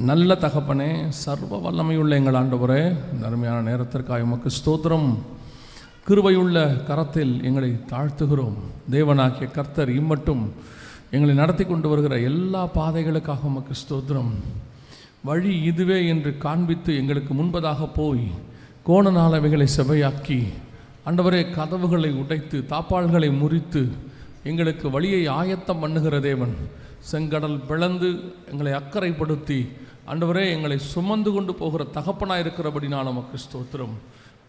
நல்ல தகப்பனே, சர்வ வல்லமையுள்ள எங்கள் ஆண்டவரே, அருமையான நேரத்திற்காக உமக்கு ஸ்தோத்திரம். கிருபையுள்ள கரத்தில் எங்களை தாழ்த்துகிறோம். தேவனாகிய கர்த்தர் இம்மட்டும் எங்களை நடத்தி கொண்டு வருகிற எல்லா பாதைகளுக்காக உமக்கு ஸ்தோத்திரம். வழி இதுவே என்று காண்பித்து எங்களுக்கு முன்பதாக போய் கோணநாளவைகளை செவையாக்கி ஆண்டவரே கதவுகளை உடைத்து தாப்பாள்களை முறித்து எங்களுக்கு வழியை ஆயத்தம் பண்ணுகிற தேவன், செங்கடல் பிளந்து எங்களை அக்கறைப்படுத்தி ஆண்டவரே எங்களை சுமந்து கொண்டு போகிற தகப்பனாக இருக்கிறபடினால் நமக்கு ஸ்தோத்திரம்.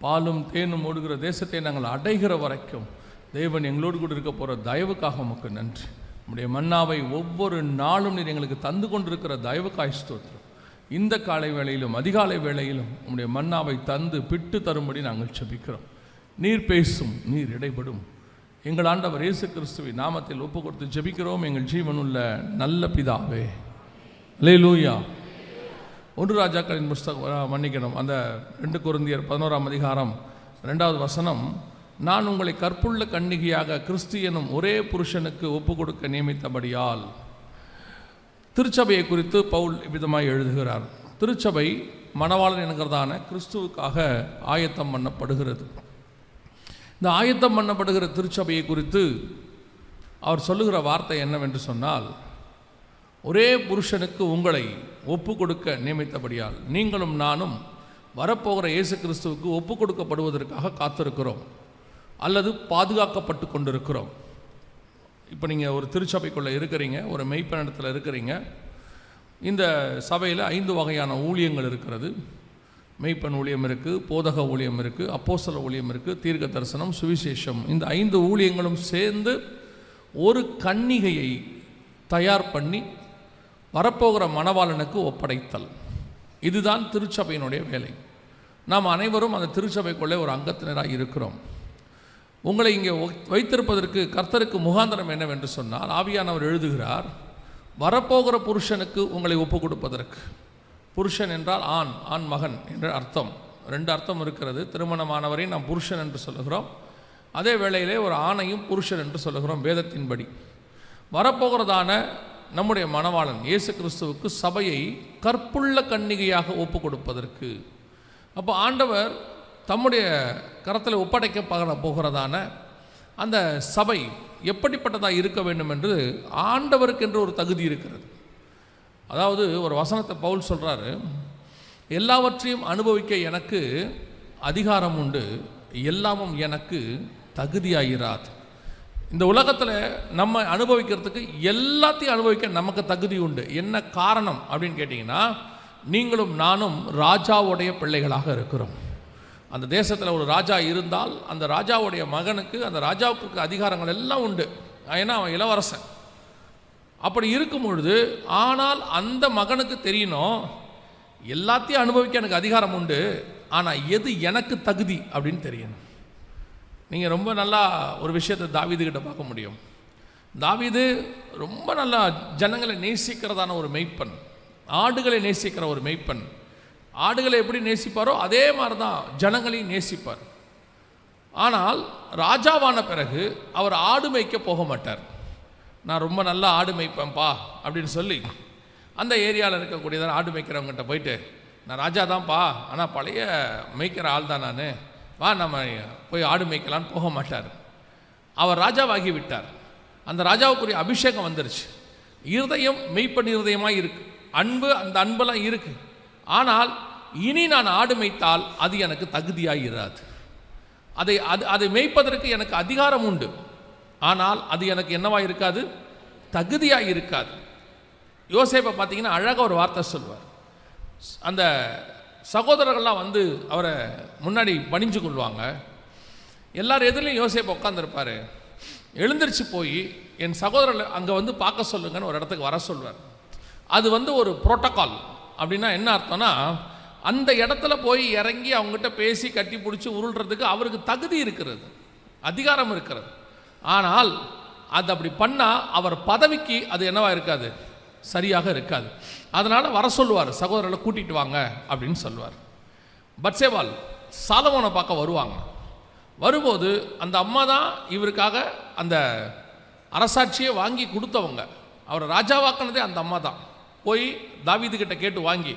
பாலும் தேனும் ஓடுகிற தேசத்தை நாங்கள் அடைகிற வரைக்கும் தேவன் எங்களோடு கூட இருக்க போகிற தயவுக்காக நமக்கு நன்றி. நம்முடைய மன்னாவை ஒவ்வொரு நாளும் நீர் எங்களுக்கு தந்து கொண்டிருக்கிற தயவுக்காய் ஸ்தோத்திரம். இந்த காலை வேளையிலும் அதிகாலை வேளையிலும் நம்முடைய மன்னாவை தந்து பிட்டு தரும்படி நாங்கள் ஜெபிக்கிறோம். நீர் பேசும், நீர் இடைப்படும். எங்கள் ஆண்டவர் இயேசு கிறிஸ்துவின் நாமத்தில் ஒப்பு கொடுத்து ஜெபிக்கிறோம் எங்கள் ஜீவனுள்ள நல்ல பிதாவே. அல்லேலூயா. 1 ராஜாக்களின் புஸ்தகம் மன்னிக்கணும், அந்த 2 கொரிந்தியர் 11ஆம் அதிகாரம் 2வது வசனம், நான் உங்களை கற்புள்ள கன்னிகையாக கிறிஸ்து எனும் ஒரே புருஷனுக்கு ஒப்பு கொடுக்க நியமித்தபடியால். திருச்சபையை குறித்து பவுல் விதமாய் எழுதுகிறார். திருச்சபை மணவாளன் என்கிறதான கிறிஸ்துவுக்காக ஆயத்தம் பண்ணப்படுகிறது. இந்த ஆயத்தம் பண்ணப்படுகிற திருச்சபையை குறித்து அவர் சொல்லுகிற வார்த்தை என்னவென்று சொன்னால், ஒரே புருஷனுக்கு உங்களை ஒப்பு கொடுக்க நியமித்தபடியால் நீங்களும் நானும் வரப்போகிற இயேசு கிறிஸ்துவுக்கு ஒப்பு கொடுக்கப்படுவதற்காக காத்திருக்கிறோம் அல்லது பாதுகாக்கப்பட்டு கொண்டிருக்கிறோம். இப்போ நீங்கள் ஒரு திருச்சபைக்குள்ளே இருக்கிறீங்க, ஒரு மெய்ப்பனிடத்தில் இருக்கிறீங்க. இந்த சபையில் 5 வகையான ஊழியங்கள் இருக்கிறது. மெய்ப்பன் ஊழியம் இருக்குது, போதக ஊழியம் இருக்குது, அப்போஸ்தல ஊழியம் இருக்குது, தீர்க்க தரிசனம், சுவிசேஷம். இந்த 5 ஊழியங்களும் சேர்ந்து ஒரு கன்னிகையை தயார் பண்ணி வரப்போகிற மணவாளனுக்கு ஒப்படைத்தல். இதுதான் திருச்சபையினுடைய வேலை. நாம் அனைவரும் அந்த திருச்சபைக்குள்ளே ஒரு அங்கத்தினராக இருக்கிறோம். உங்களை இங்கே வைத்திருப்பதற்கு கர்த்தருக்கு முகாந்திரம் என்னவென்று சொன்னால், ஆவியானவர் எழுதுகிறார், வரப்போகிற புருஷனுக்கு உங்களை ஒப்பு கொடுப்பதற்கு. புருஷன் என்றால் ஆண், ஆண் மகன் என்ற அர்த்தம். 2 அர்த்தம் இருக்கிறது. திருமணமானவரை நாம் புருஷன் என்று சொல்லுகிறோம், அதே வேளையிலே ஒரு ஆணையும் புருஷன் என்று சொல்லுகிறோம் வேதத்தின்படி. வரப்போகிறதான நம்முடைய மணவாளன் இயேசு கிறிஸ்துவுக்கு சபையை கற்புள்ள கன்னிகையாக ஒப்பு கொடுப்பதற்கு. அப்போ ஆண்டவர் தம்முடைய கரத்தில் ஒப்படைக்க போகிறதான அந்த சபை எப்படிப்பட்டதாக இருக்க வேண்டும் என்று ஆண்டவருக்கு என்று ஒரு தகுதி இருக்கிறது. அதாவது ஒரு வசனத்தை பவுல் சொல்கிறாரு, எல்லாவற்றையும் அனுபவிக்க எனக்கு அதிகாரம் உண்டு, எல்லாமும் எனக்கு தகுதியாகிறாது. இந்த உலகத்தில் நம்ம அனுபவிக்கிறதுக்கு எல்லாத்தையும் அனுபவிக்க நமக்கு தகுதி உண்டு. என்ன காரணம் அப்படின்னு கேட்டிங்கன்னா, நீங்களும் நானும் ராஜாவுடைய பிள்ளைகளாக இருக்கிறோம். அந்த தேசத்தில் ஒரு ராஜா இருந்தால் அந்த ராஜாவுடைய மகனுக்கு அந்த ராஜாவுக்கு அதிகாரங்கள் எல்லாம் உண்டு. ஏன்னா அவன் இளவரசன். அப்படி இருக்கும் பொழுது, ஆனால் அந்த மகனுக்கு தெரியணும், எல்லாத்தையும் அனுபவிக்க எனக்கு அதிகாரம் உண்டு, ஆனால் எது எனக்கு தகுதி அப்படின்னு தெரியணும். நீங்கள் ரொம்ப நல்லா ஒரு விஷயத்தை தாவீதுகிட்ட பார்க்க முடியும். தாவீது ரொம்ப நல்லா ஜனங்களை நேசிக்கிறதான ஒரு மெய்ப்பன், ஆடுகளை நேசிக்கிற ஒரு மெய்ப்பன். ஆடுகளை எப்படி நேசிப்பாரோ அதே மாதிரி தான் ஜனங்களையும் நேசிப்பார். ஆனால் ராஜாவான பிறகு அவர் ஆடு மேய்க்க போக மாட்டார். நான் ரொம்ப நல்லா ஆடு மேய்ப்பேன்ப்பா அப்படின்னு சொல்லி அந்த ஏரியாவில் இருக்கக்கூடியதான ஆடு மேய்க்கிறவங்ககிட்ட போயிட்டு, நான் ராஜா தான்ப்பா, ஆனால் பழைய மேய்க்கிற ஆள் தான் நான், வா நம்ம போய் ஆடு மேய்க்கலான்னு போக மாட்டார். அவர் ராஜாவாகி விட்டார். அந்த ராஜாவுக்குரிய அபிஷேகம் வந்துருச்சு. இருதயம் மெய்ப்பன் இருதயமாக இருக்குது, அன்பு அந்த அன்பெல்லாம் இருக்குது. ஆனால் இனி நான் ஆடு மேய்த்தால் அது எனக்கு தகுதியாக இராது. அதை மேய்ப்பதற்கு எனக்கு அதிகாரம் உண்டு, ஆனால் அது எனக்கு என்னவாக இருக்காது, தகுதியாக இருக்காது. யோசேப்பை பார்த்தீங்கன்னா அழகாக ஒரு வார்த்தை சொல்வார். அந்த சகோதரர்கள்லாம் வந்து அவரை முன்னாடி பணிஞ்சு கொள்வாங்க. எல்லார் எதிலையும் யோசேப்பு உட்காந்துருப்பார். எழுந்திரிச்சு போய் என் சகோதரர்கள் அங்கே வந்து பார்க்க சொல்லுங்கன்னு ஒரு இடத்துக்கு வர சொல்வார். அது வந்து ஒரு புரோட்டோக்கால். அப்படின்னா என்ன அர்த்தம்னா, அந்த இடத்துல போய் இறங்கி அவங்ககிட்ட பேசி கட்டி பிடிச்சி உருள்றதுக்கு அவருக்கு தகுதி இருக்கிறது, அதிகாரம் இருக்கிறது. ஆனால் அது அப்படி பண்ணால் அவர் பதவிக்கு அது என்னவா இருக்காது, சரியாக இருக்காது. அதனால் வர சொல்லுவார், சகோதரர்களை கூட்டிகிட்டு வாங்க அப்படின்னு சொல்லுவார். பத்சேபாள் சாலமோனை பார்க்க வருவாங்க. வரும்போது அந்த அம்மா தான் இவருக்காக அந்த அரசாட்சியை வாங்கி கொடுத்தவங்க. அவரை ராஜாவாக்கினதே அந்த அம்மா தான். போய் தாவீதுகிட்ட கேட்டு வாங்கி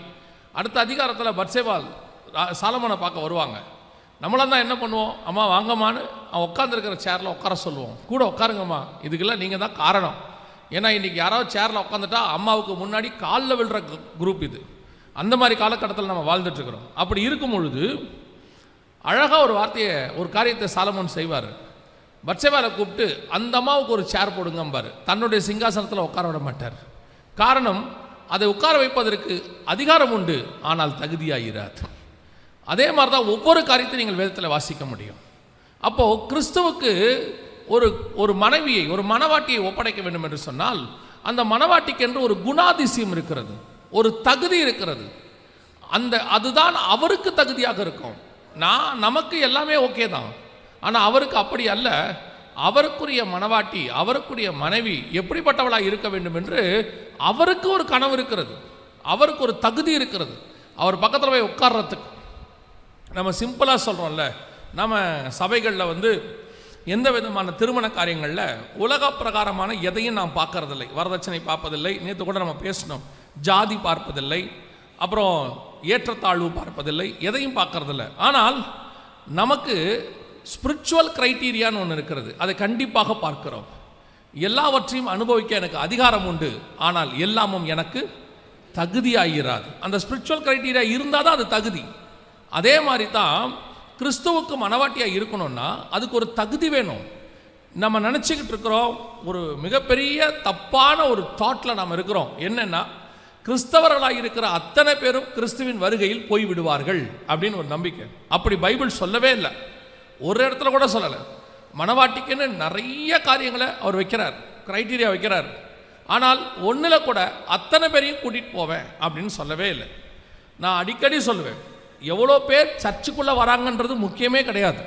அடுத்த அதிகாரத்தில் பத்சேபாள் சாலமோனை பார்க்க வருவாங்க. நம்மளாம் தான் என்ன பண்ணுவோம், அம்மா வாங்கம்மான்னு அவன் உட்காந்துருக்கிற சேரில் உட்கார சொல்லுவோம். கூட உட்காருங்கம்மா, இதுக்கெல்லாம் நீங்கள் தான் காரணம். ஏன்னா இன்றைக்கி யாராவது சேரில் உட்காந்துட்டா அம்மாவுக்கு முன்னாடி காலில் விழுற குரூப் இது. அந்த மாதிரி காலகட்டத்தில் நம்ம வாழ்ந்துட்டுருக்குறோம். அப்படி இருக்கும் பொழுது அழகாக ஒரு வார்த்தையை, ஒரு காரியத்தை சாலமோன் செய்வார். பத்சேபாளை கூப்பிட்டு அந்த அம்மாவுக்கு ஒரு சேர் போடுங்கம்பார். தன்னுடைய சிங்காசனத்தில் உட்கார விட மாட்டார். காரணம், அதை உட்கார வைப்பதற்கு அதிகாரம் உண்டு, ஆனால் தகுதியாகிறார். அதே மாதிரி தான் ஒவ்வொரு காரியத்தையும் நீங்கள் வேதத்தில் வாசிக்க முடியும். அப்போது கிறிஸ்துவுக்கு ஒரு மனைவியை, ஒரு மணவாட்டியை ஒப்படைக்க வேண்டும் என்று சொன்னால் அந்த மணவாட்டிக்கு ஒரு குணாதிசயம் இருக்கிறது, ஒரு தகுதி இருக்கிறது. அதுதான் அவருக்கு தகுதியாக இருக்கும். நமக்கு எல்லாமே ஓகே தான், ஆனால் அவருக்கு அப்படி அல்ல. அவருக்குரிய மணவாட்டி, அவருக்குரிய மனைவி எப்படிப்பட்டவளாக இருக்க வேண்டும் என்று அவருக்கு ஒரு கனவு இருக்கிறது, அவருக்கு ஒரு தகுதி இருக்கிறது. அவர் பக்கத்தில் போய் உட்கார்றதுக்கு நம்ம சிம்பிளாக சொல்கிறோம்ல, நம்ம சபைகளில் எந்த விதமான திருமண காரியங்களில் உலக பிரகாரமான எதையும் நாம் பார்க்கறதில்லை. வரதட்சணை பார்ப்பதில்லை, நேற்று கூட நம்ம பேசணும், ஜாதி பார்ப்பதில்லை, அப்புறம் ஏற்றத்தாழ்வு பார்ப்பதில்லை, எதையும் பார்க்கறதில்லை. ஆனால் நமக்கு ஸ்பிரிச்சுவல் கிரைட்டீரியான்னு ஒன்று இருக்கிறது, அதை கண்டிப்பாக பார்க்கிறோம். எல்லாவற்றையும் அனுபவிக்க எனக்கு அதிகாரம் உண்டு, ஆனால் எல்லாமும் எனக்கு தகுதியாகிறாது. அந்த ஸ்பிரிச்சுவல் கிரைட்டீரியா இருந்தால் தான் அது தகுதி. அதே மாதிரி தான் கிறிஸ்துவுக்கு மனவாட்டியாக இருக்கணும்னா அதுக்கு ஒரு தகுதி வேணும். நம்ம நினச்சிக்கிட்டு இருக்கிறோம், ஒரு மிகப்பெரிய தப்பான ஒரு தாட்டில் நாம் இருக்கிறோம். என்னென்னா, கிறிஸ்தவர்களாக இருக்கிற அத்தனை பேரும் கிறிஸ்துவின் வருகையில் போய்விடுவார்கள் அப்படின்னு ஒரு நம்பிக்கை. அப்படி பைபிள் சொல்லவே இல்லை, ஒரு இடத்துல கூட சொல்லலை. மனவாட்டிக்குன்னு நிறைய காரியங்களை அவர் வைக்கிறார், கிரைட்டீரியா வைக்கிறார். ஆனால் ஒன்றில் கூட அத்தனை பேரையும் கூட்டிகிட்டு போவேன் அப்படின்னு சொல்லவே இல்லை. நான் அடிக்கடி சொல்லுவேன், எவ்வளோ பேர் சர்ச்சுக்குள்ளே வராங்கன்றது முக்கியமே கிடையாது,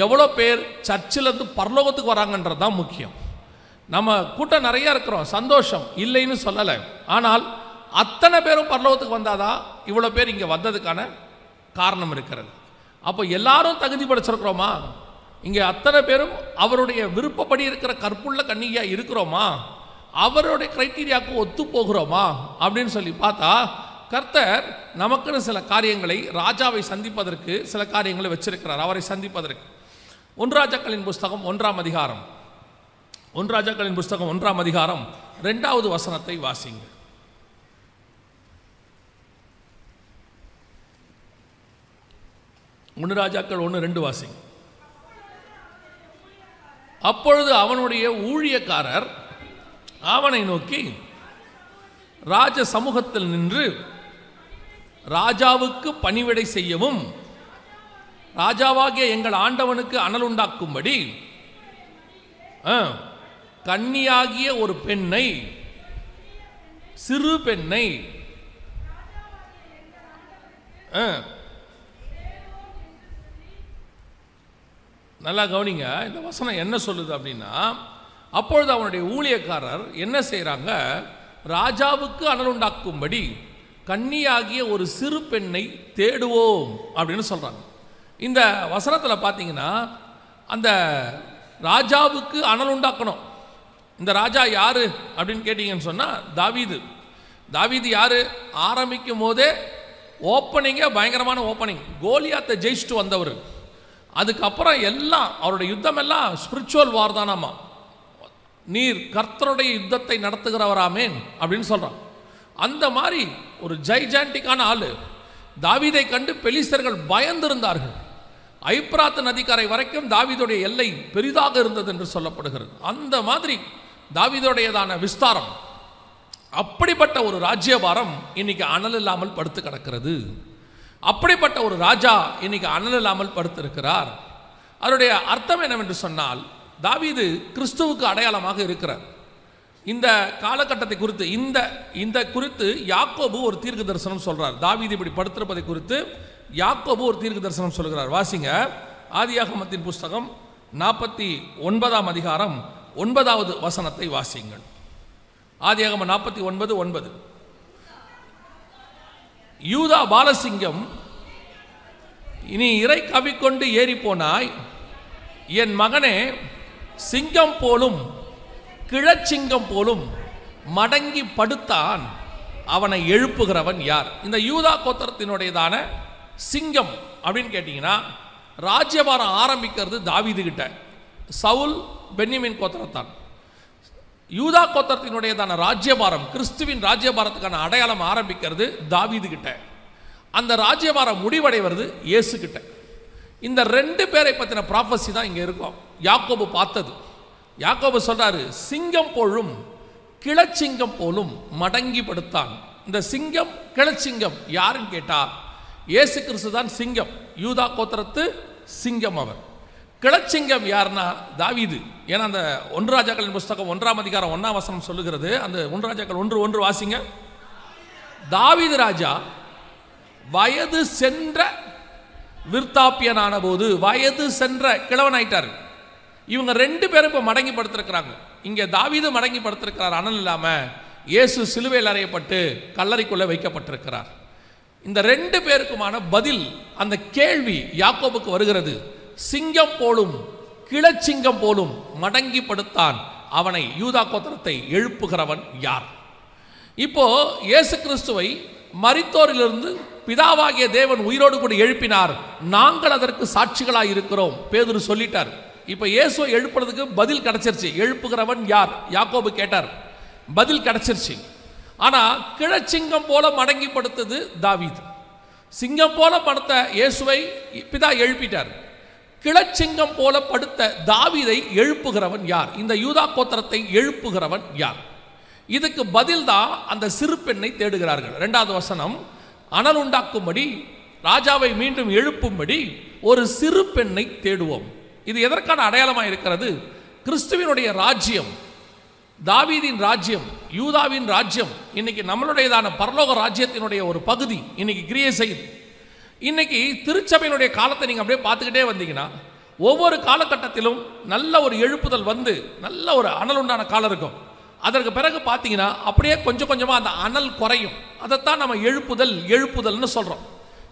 எவ்வளோ பேர் சர்ச்சிலேருந்து பரலோகத்துக்கு வராங்கன்றது தான் முக்கியம். நம்ம கூட்டம் நிறையா இருக்கிறோம், சந்தோஷம், இல்லைன்னு சொல்லலை. ஆனால் அத்தனை பேரும் பரலோகத்துக்கு வந்தாதான் இவ்வளோ பேர் இங்கே வந்ததுக்கான காரணம் இருக்கிறது. அப்போ எல்லாரும் தகுதி படைச்சிருக்கிறோமா? இங்கே அத்தனை பேரும் அவருடைய விருப்பப்படி இருக்கிற கற்புள்ள கன்னிகையாக இருக்கிறோமா? அவருடைய கிரைட்டீரியாவுக்கு ஒத்து போகிறோமா அப்படின்னு சொல்லி பார்த்தா, கர்த்தர் நமக்குன்னு சில காரியங்களை, ராஜாவை சந்திப்பதற்கு சில காரியங்களை வச்சிருக்கிறார், அவரை சந்திப்பதற்கு. 1 ராஜாக்களின் புஸ்தகம் 1ஆம் அதிகாரம், 1 ராஜாக்களின் புஸ்தகம் 1ஆம் அதிகாரம் 2வது வசனத்தை வாசிங்க. 1 ராஜாக்கள் 1:2 வாசிங்க. அப்பொழுது அவனுடைய ஊழியக்காரர் அவனை நோக்கி, ராஜ சமூகத்தில் நின்று ராஜாவுக்கு பணிவிடை செய்யவும் ராஜாவாகிய எங்கள் ஆண்டவனுக்கு அனல் உண்டாக்கும்படி கன்னியாகிய ஒரு பெண்ணை, சிறு பெண்ணை, நல்லா கவனிங்க, இந்த வசனம் என்ன சொல்லுது அப்படின்னா, அப்பொழுது அவனுடைய ஊழியக்காரர் என்ன செய்கிறாங்க, ராஜாவுக்கு அனல் உண்டாக்கும்படி கன்னியாகிய ஒரு சிறு பெண்ணை தேடுவோம் அப்படின்னு சொல்கிறாங்க. இந்த வசனத்தில் பார்த்தீங்கன்னா, அந்த ராஜாவுக்கு அனல் உண்டாக்கணும். இந்த ராஜா யார் அப்படின்னு கேட்டிங்கன்னு சொன்னால் தாவீது. தாவீது யார்? ஆரம்பிக்கும் போதே ஓப்பனிங்கே பயங்கரமான ஓப்பனிங், கோலியாத்தை ஜெயிச்சுட்டு வந்தவர். அதுக்கப்புறம் எல்லாம் அவருடைய யுத்தம் எல்லாம் ஸ்பிரிச்சுவல் வார் தானாமா. நீர் கர்த்தருடைய யுத்தத்தை நடத்துகிறவராமேன் அப்படின்னு சொல்கிறான். அந்த மாதிரி ஒரு ஜைஜாண்டிக்கான ஆள். தாவீதை கண்டு பெலிஸ்தர்கள் பயந்திருந்தார்கள். ஐப்ராத் நதிக்கரை வரைக்கும் தாவீதுடைய எல்லை பெரிதாக இருந்தது என்று சொல்லப்படுகிறது. அந்த மாதிரி தாவீதுடையதான விஸ்தாரம். அப்படிப்பட்ட ஒரு ராஜ்யபாரம் இன்னைக்கு அனல் இல்லாமல் படுத்து கிடக்கிறது. அப்படிப்பட்ட ஒரு ராஜா இன்னைக்கு அனல் இல்லாமல் படுத்திருக்கிறார். அதனுடைய அர்த்தம் என்னவென்று சொன்னால், தாவீது கிறிஸ்துவுக்கு அடையாளமாக இருக்கிறார். இந்த காலகட்டத்தை குறித்து இந்த குறித்து யாக்கோபு ஒரு தீர்க்க தரிசனம் சொல்றார். தாவீது இப்படி படுத்திருப்பதை குறித்து யாக்கோபு ஒரு தீர்க்க தரிசனம் சொல்கிறார். வாசிங்க, ஆதியாகமத்தின் புஸ்தகம் 49ஆம் அதிகாரம் 9வது வசனத்தை வாசிங்கள். ஆதியாகமம் 49:9. யூதா பாலசிங்கம், இனி இறை கவிக்கொண்டு ஏறி போனாய், என் மகனே, சிங்கம் போலும் கிழச்சிங்கம் போலும் மடங்கி படுத்தான், அவனை எழுப்புகிறவன் யார்? இந்த யூதா கோத்திரத்தினுடையதான சிங்கம் அப்படின்னு கேட்டிங்கன்னா, ராஜ்யபாரம் ஆரம்பிக்கிறது தாவீது கிட்ட. சவுல் பென்யமீன் கோத்திரத்தான். யூதா கோத்திரத்தினுடையதான ராஜ்யபாரம், கிறிஸ்துவின் ராஜ்யபாரத்துக்கான அடையாளம் ஆரம்பிக்கிறது தாவீது கிட்ட. அந்த ராஜ்யபாரம் முடிவடைவது இயேசு கிட்ட. இந்த ரெண்டு பேரை பற்றின ப்ராஃபஸி தான் இங்கே இருக்கும். யாக்கோபு பார்த்தது. யாக்கோபு சொல்றாரு, சிங்கம் போலும் கிளச்சிங்கம் போலும் மடங்கி படுத்தான். இந்த சிங்கம் கிளச்சிங்கம் யாருன்னு கேட்டா, இயேசு கிறிஸ்து தான் சிங்கம், யூதா கோத்திரத்து சிங்கம். அவர் கிளச்சிங்கம் யாருன்னா தாவீது. ஏன்னா அந்த 1 ராஜாக்களின் புஸ்தகம் 1ஆம் அதிகாரம் 1ஆம் வசனம் சொல்லுகிறது. அந்த 1 ராஜாக்கள் 1:1 வாசிங்க. தாவீது ராஜா வயது சென்ற விருத்தாப்பியனான போது, வயது சென்ற கிழவன் ஆயிட்டார். இவங்க ரெண்டு பேரும் இப்போ மடங்கி படுத்திருக்கிறாங்க. இங்கே தாவீது மடங்கி படுத்திருக்கிறார், அனல் இல்லாமல். இயேசு சிலுவையில் அறையப்பட்டு கல்லறைக்குள்ளே வைக்கப்பட்டிருக்கிறார். இந்த ரெண்டு பேருக்குமான பதில், அந்த கேள்வி யாக்கோபுக்கு வருகிறது. சிங்கம் போலும் கிளச்சிங்கம் போலும் மடங்கி படுத்தான், அவனை யூதா கோத்திரத்தை எழுப்புகிறவன் யார்? இப்போ இயேசு கிறிஸ்துவை மரித்தோரிலிருந்து பிதாவாகிய தேவன் உயிரோடு கூட எழுப்பினார், நாங்கள் அதற்கு சாட்சிகளாக இருக்கிறோம் பேதுரு சொல்லிட்டார். இப்போ இயேசுவை எழுப்புறதுக்கு பதில் கிடைச்சிருச்சு. எழுப்புகிறவன் யார்? யாக்கோபு கேட்டார், பதில் கிடைச்சிருச்சு. ஆனால் கிழச்சிங்கம் போல மடங்கி படுத்தது தாவீது. சிங்கம் போல படுத்த இயேசுவை பிதா எழுப்பிட்டார். கிழச்சிங்கம் போல படுத்த தாவீதை எழுப்புகிறவன் யார்? இந்த யூதா கோத்திரத்தை எழுப்புகிறவன் யார்? இதுக்கு பதில் தான் அந்த சிறு பெண்ணை தேடுகிறார்கள். 2வது வசனம், அனல் உண்டாக்கும்படி ராஜாவை மீண்டும் எழுப்பும்படி ஒரு சிறு பெண்ணை தேடுவோம். இது எதற்கான அடையாளமாக இருக்கிறது? கிறிஸ்துவினுடைய ராஜ்யம், தாவீதின் ராஜ்யம், யூதாவின் ராஜ்யம் இன்னைக்கு நம்மளுடையதான பரலோக ராஜ்யத்தினுடைய ஒரு பகுதி இன்னைக்கு கிரியை செய்யுது. இன்னைக்கு திருச்சபையினுடைய காலத்தை நீங்கள் அப்படியே பார்த்துக்கிட்டே வந்தீங்கன்னா, ஒவ்வொரு காலகட்டத்திலும் நல்ல ஒரு எழுப்புதல் வந்து நல்ல ஒரு அனல் உண்டான காலம் இருக்கும். அதற்கு பிறகு பார்த்தீங்கன்னா அப்படியே கொஞ்சம் கொஞ்சமாக அந்த அனல் குறையும். அதைத்தான் நம்ம எழுப்புதல்னு சொல்கிறோம்.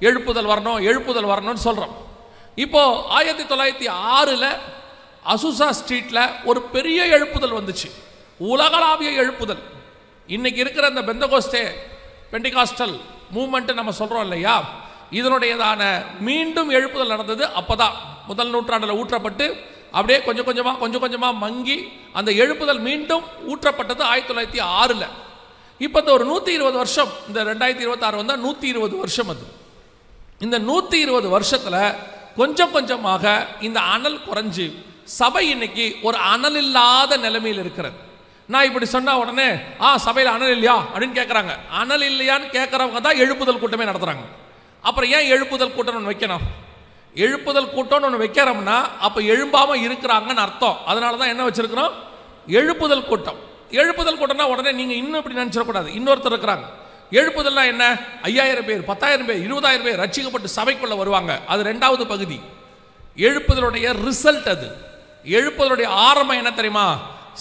எழுப்புதல் வரணும்னு சொல்கிறோம். இப்போது 1906 அசுசா ஸ்ட்ரீட்டில் ஒரு பெரிய எழுப்புதல் வந்துச்சு, உலகளாவிய எழுப்புதல். இன்னைக்கு இருக்கிற அந்த பெந்தகோஸ்தே பெண்டிகாஸ்டல் மூவ்மெண்ட்டு நம்ம சொல்கிறோம் இல்லையா, இதனுடையதான மீண்டும் எழுப்புதல் நடந்தது அப்போதான். 1 நூற்றாண்டில் ஊற்றப்பட்டு அப்படியே கொஞ்சம் கொஞ்சமாக மங்கி அந்த எழுப்புதல் மீண்டும் ஊற்றப்பட்டது 1906. இப்போ இந்த ஒரு 120 வருஷம், இந்த 2026 வந்தால் 120 வருஷம். அது இந்த 120 வருஷத்தில் கொஞ்சம் கொஞ்சமாக இந்த அனல் குறைஞ்சி சபை இன்னைக்கு ஒரு அனல் இல்லாத நிலைமையில் இருக்கிறது. நான் இப்படி சொன்ன உடனே சபையில் அனல் இல்லையா அப்படின்னு கேட்குறாங்க. அனல் இல்லையான்னு கேட்குறவங்க தான் எழுப்புதல் கூட்டமே நடத்துகிறாங்க. அப்புறம் ஏன் எழுப்புதல் கூட்டம் ஒன்று வைக்கணும்? எழுப்புதல் கூட்டம்னு ஒன்று வைக்கிறோம்னா அப்போ எழும்பாமல் இருக்கிறாங்கன்னு அர்த்தம். அதனால தான் என்ன வச்சுருக்கிறோம்? எழுப்புதல் கூட்டம். எழுப்புதல் கூட்டம்னா உடனே நீங்கள் இன்னும் இப்படி நினச்சிடக்கூடாது. இன்னொருத்தர் இருக்கிறாங்க. எழுப்புதல்னா என்ன? 5000 பேர், 10,000 பேர், 20,000 பேர் ரட்சிக்கப்பட்டு சபைக்குள்ளே வருவாங்க. அது 2வது பகுதி. எழுப்புதலுடைய ரிசல்ட் அது. எழுப்புதலுடைய ஆரம்பம் என்ன தெரியுமா?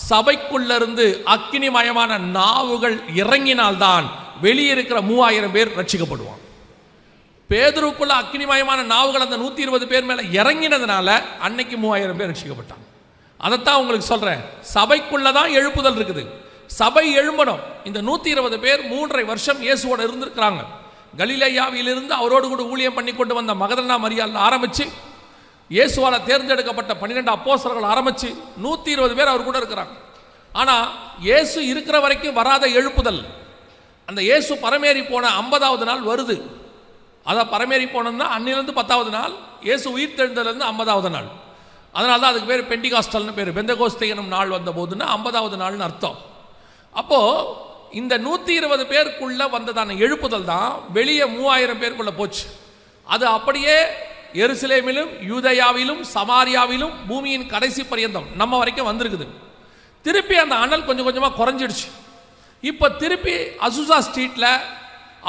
சபைக்குள்ள இருந்து அக்கினிமயமான நாவுகள் இறங்கினால்தான் வெளியே இருக்கிற 3000 பேர் ரட்சிக்கப்படுவாங்க. பேதுருக்குள்ள அக்கினிமயமான நாவுகள் அந்த 120 பேர் மேலே இறங்கினதுனால அன்னைக்கு 3000 பேர் ரட்சிக்கப்பட்டாங்க. அதைத்தான் உங்களுக்கு சொல்கிறேன். சபைக்குள்ளே தான் எழுப்புதல் இருக்குது. சபை எழும்பணும். இந்த 120 பேர் 3.5 வருஷம் இயேசுவோடு இருந்திருக்கிறாங்க. கலிலேயாவிலிருந்து அவரோடு கூட ஊழியம் பண்ணி கொண்டு வந்த மகதலேனா மரியாள் ஆரம்பித்து இயேசுவால் தேர்ந்தெடுக்கப்பட்ட 12 அப்போஸ்தலர்கள் ஆரம்பித்து 120 பேர் அவர் கூட இருக்கிறாங்க. ஆனால் இயேசு இருக்கிற வரைக்கும் வராத எழுப்புதல் அந்த இயேசு பரமேறி போன 50வது நாள் வருது. அதான் பரமேறி போனதுன்னா அன்னிலிருந்து 10வது நாள், இயேசு உயிர் தெழுந்ததுலேருந்து 50வது நாள். அதனால தான் அதுக்கு பேர் பெண்டிகாஸ்டல்னு பேர். பெந்தகோஸ்தே எனும் நாள் வந்த போதுன்னா 50வது நாள்னு அர்த்தம். அப்போது இந்த 120 பேருக்குள்ளே வந்ததான எழுப்புதல் தான் வெளியே 3000 பேருக்குள்ளே போச்சு. அது அப்படியே எருசலேமிலும் யூதேயாவிலும் சமாரியாவிலும் பூமியின் கடைசி பரியந்தம் நம்ம வரைக்கும் வந்திருக்குது. திருப்பி அந்த அனல் கொஞ்சம் கொஞ்சமாக குறைஞ்சிடுச்சு. இப்போ திருப்பி அசுசா ஸ்ட்ரீட்டில்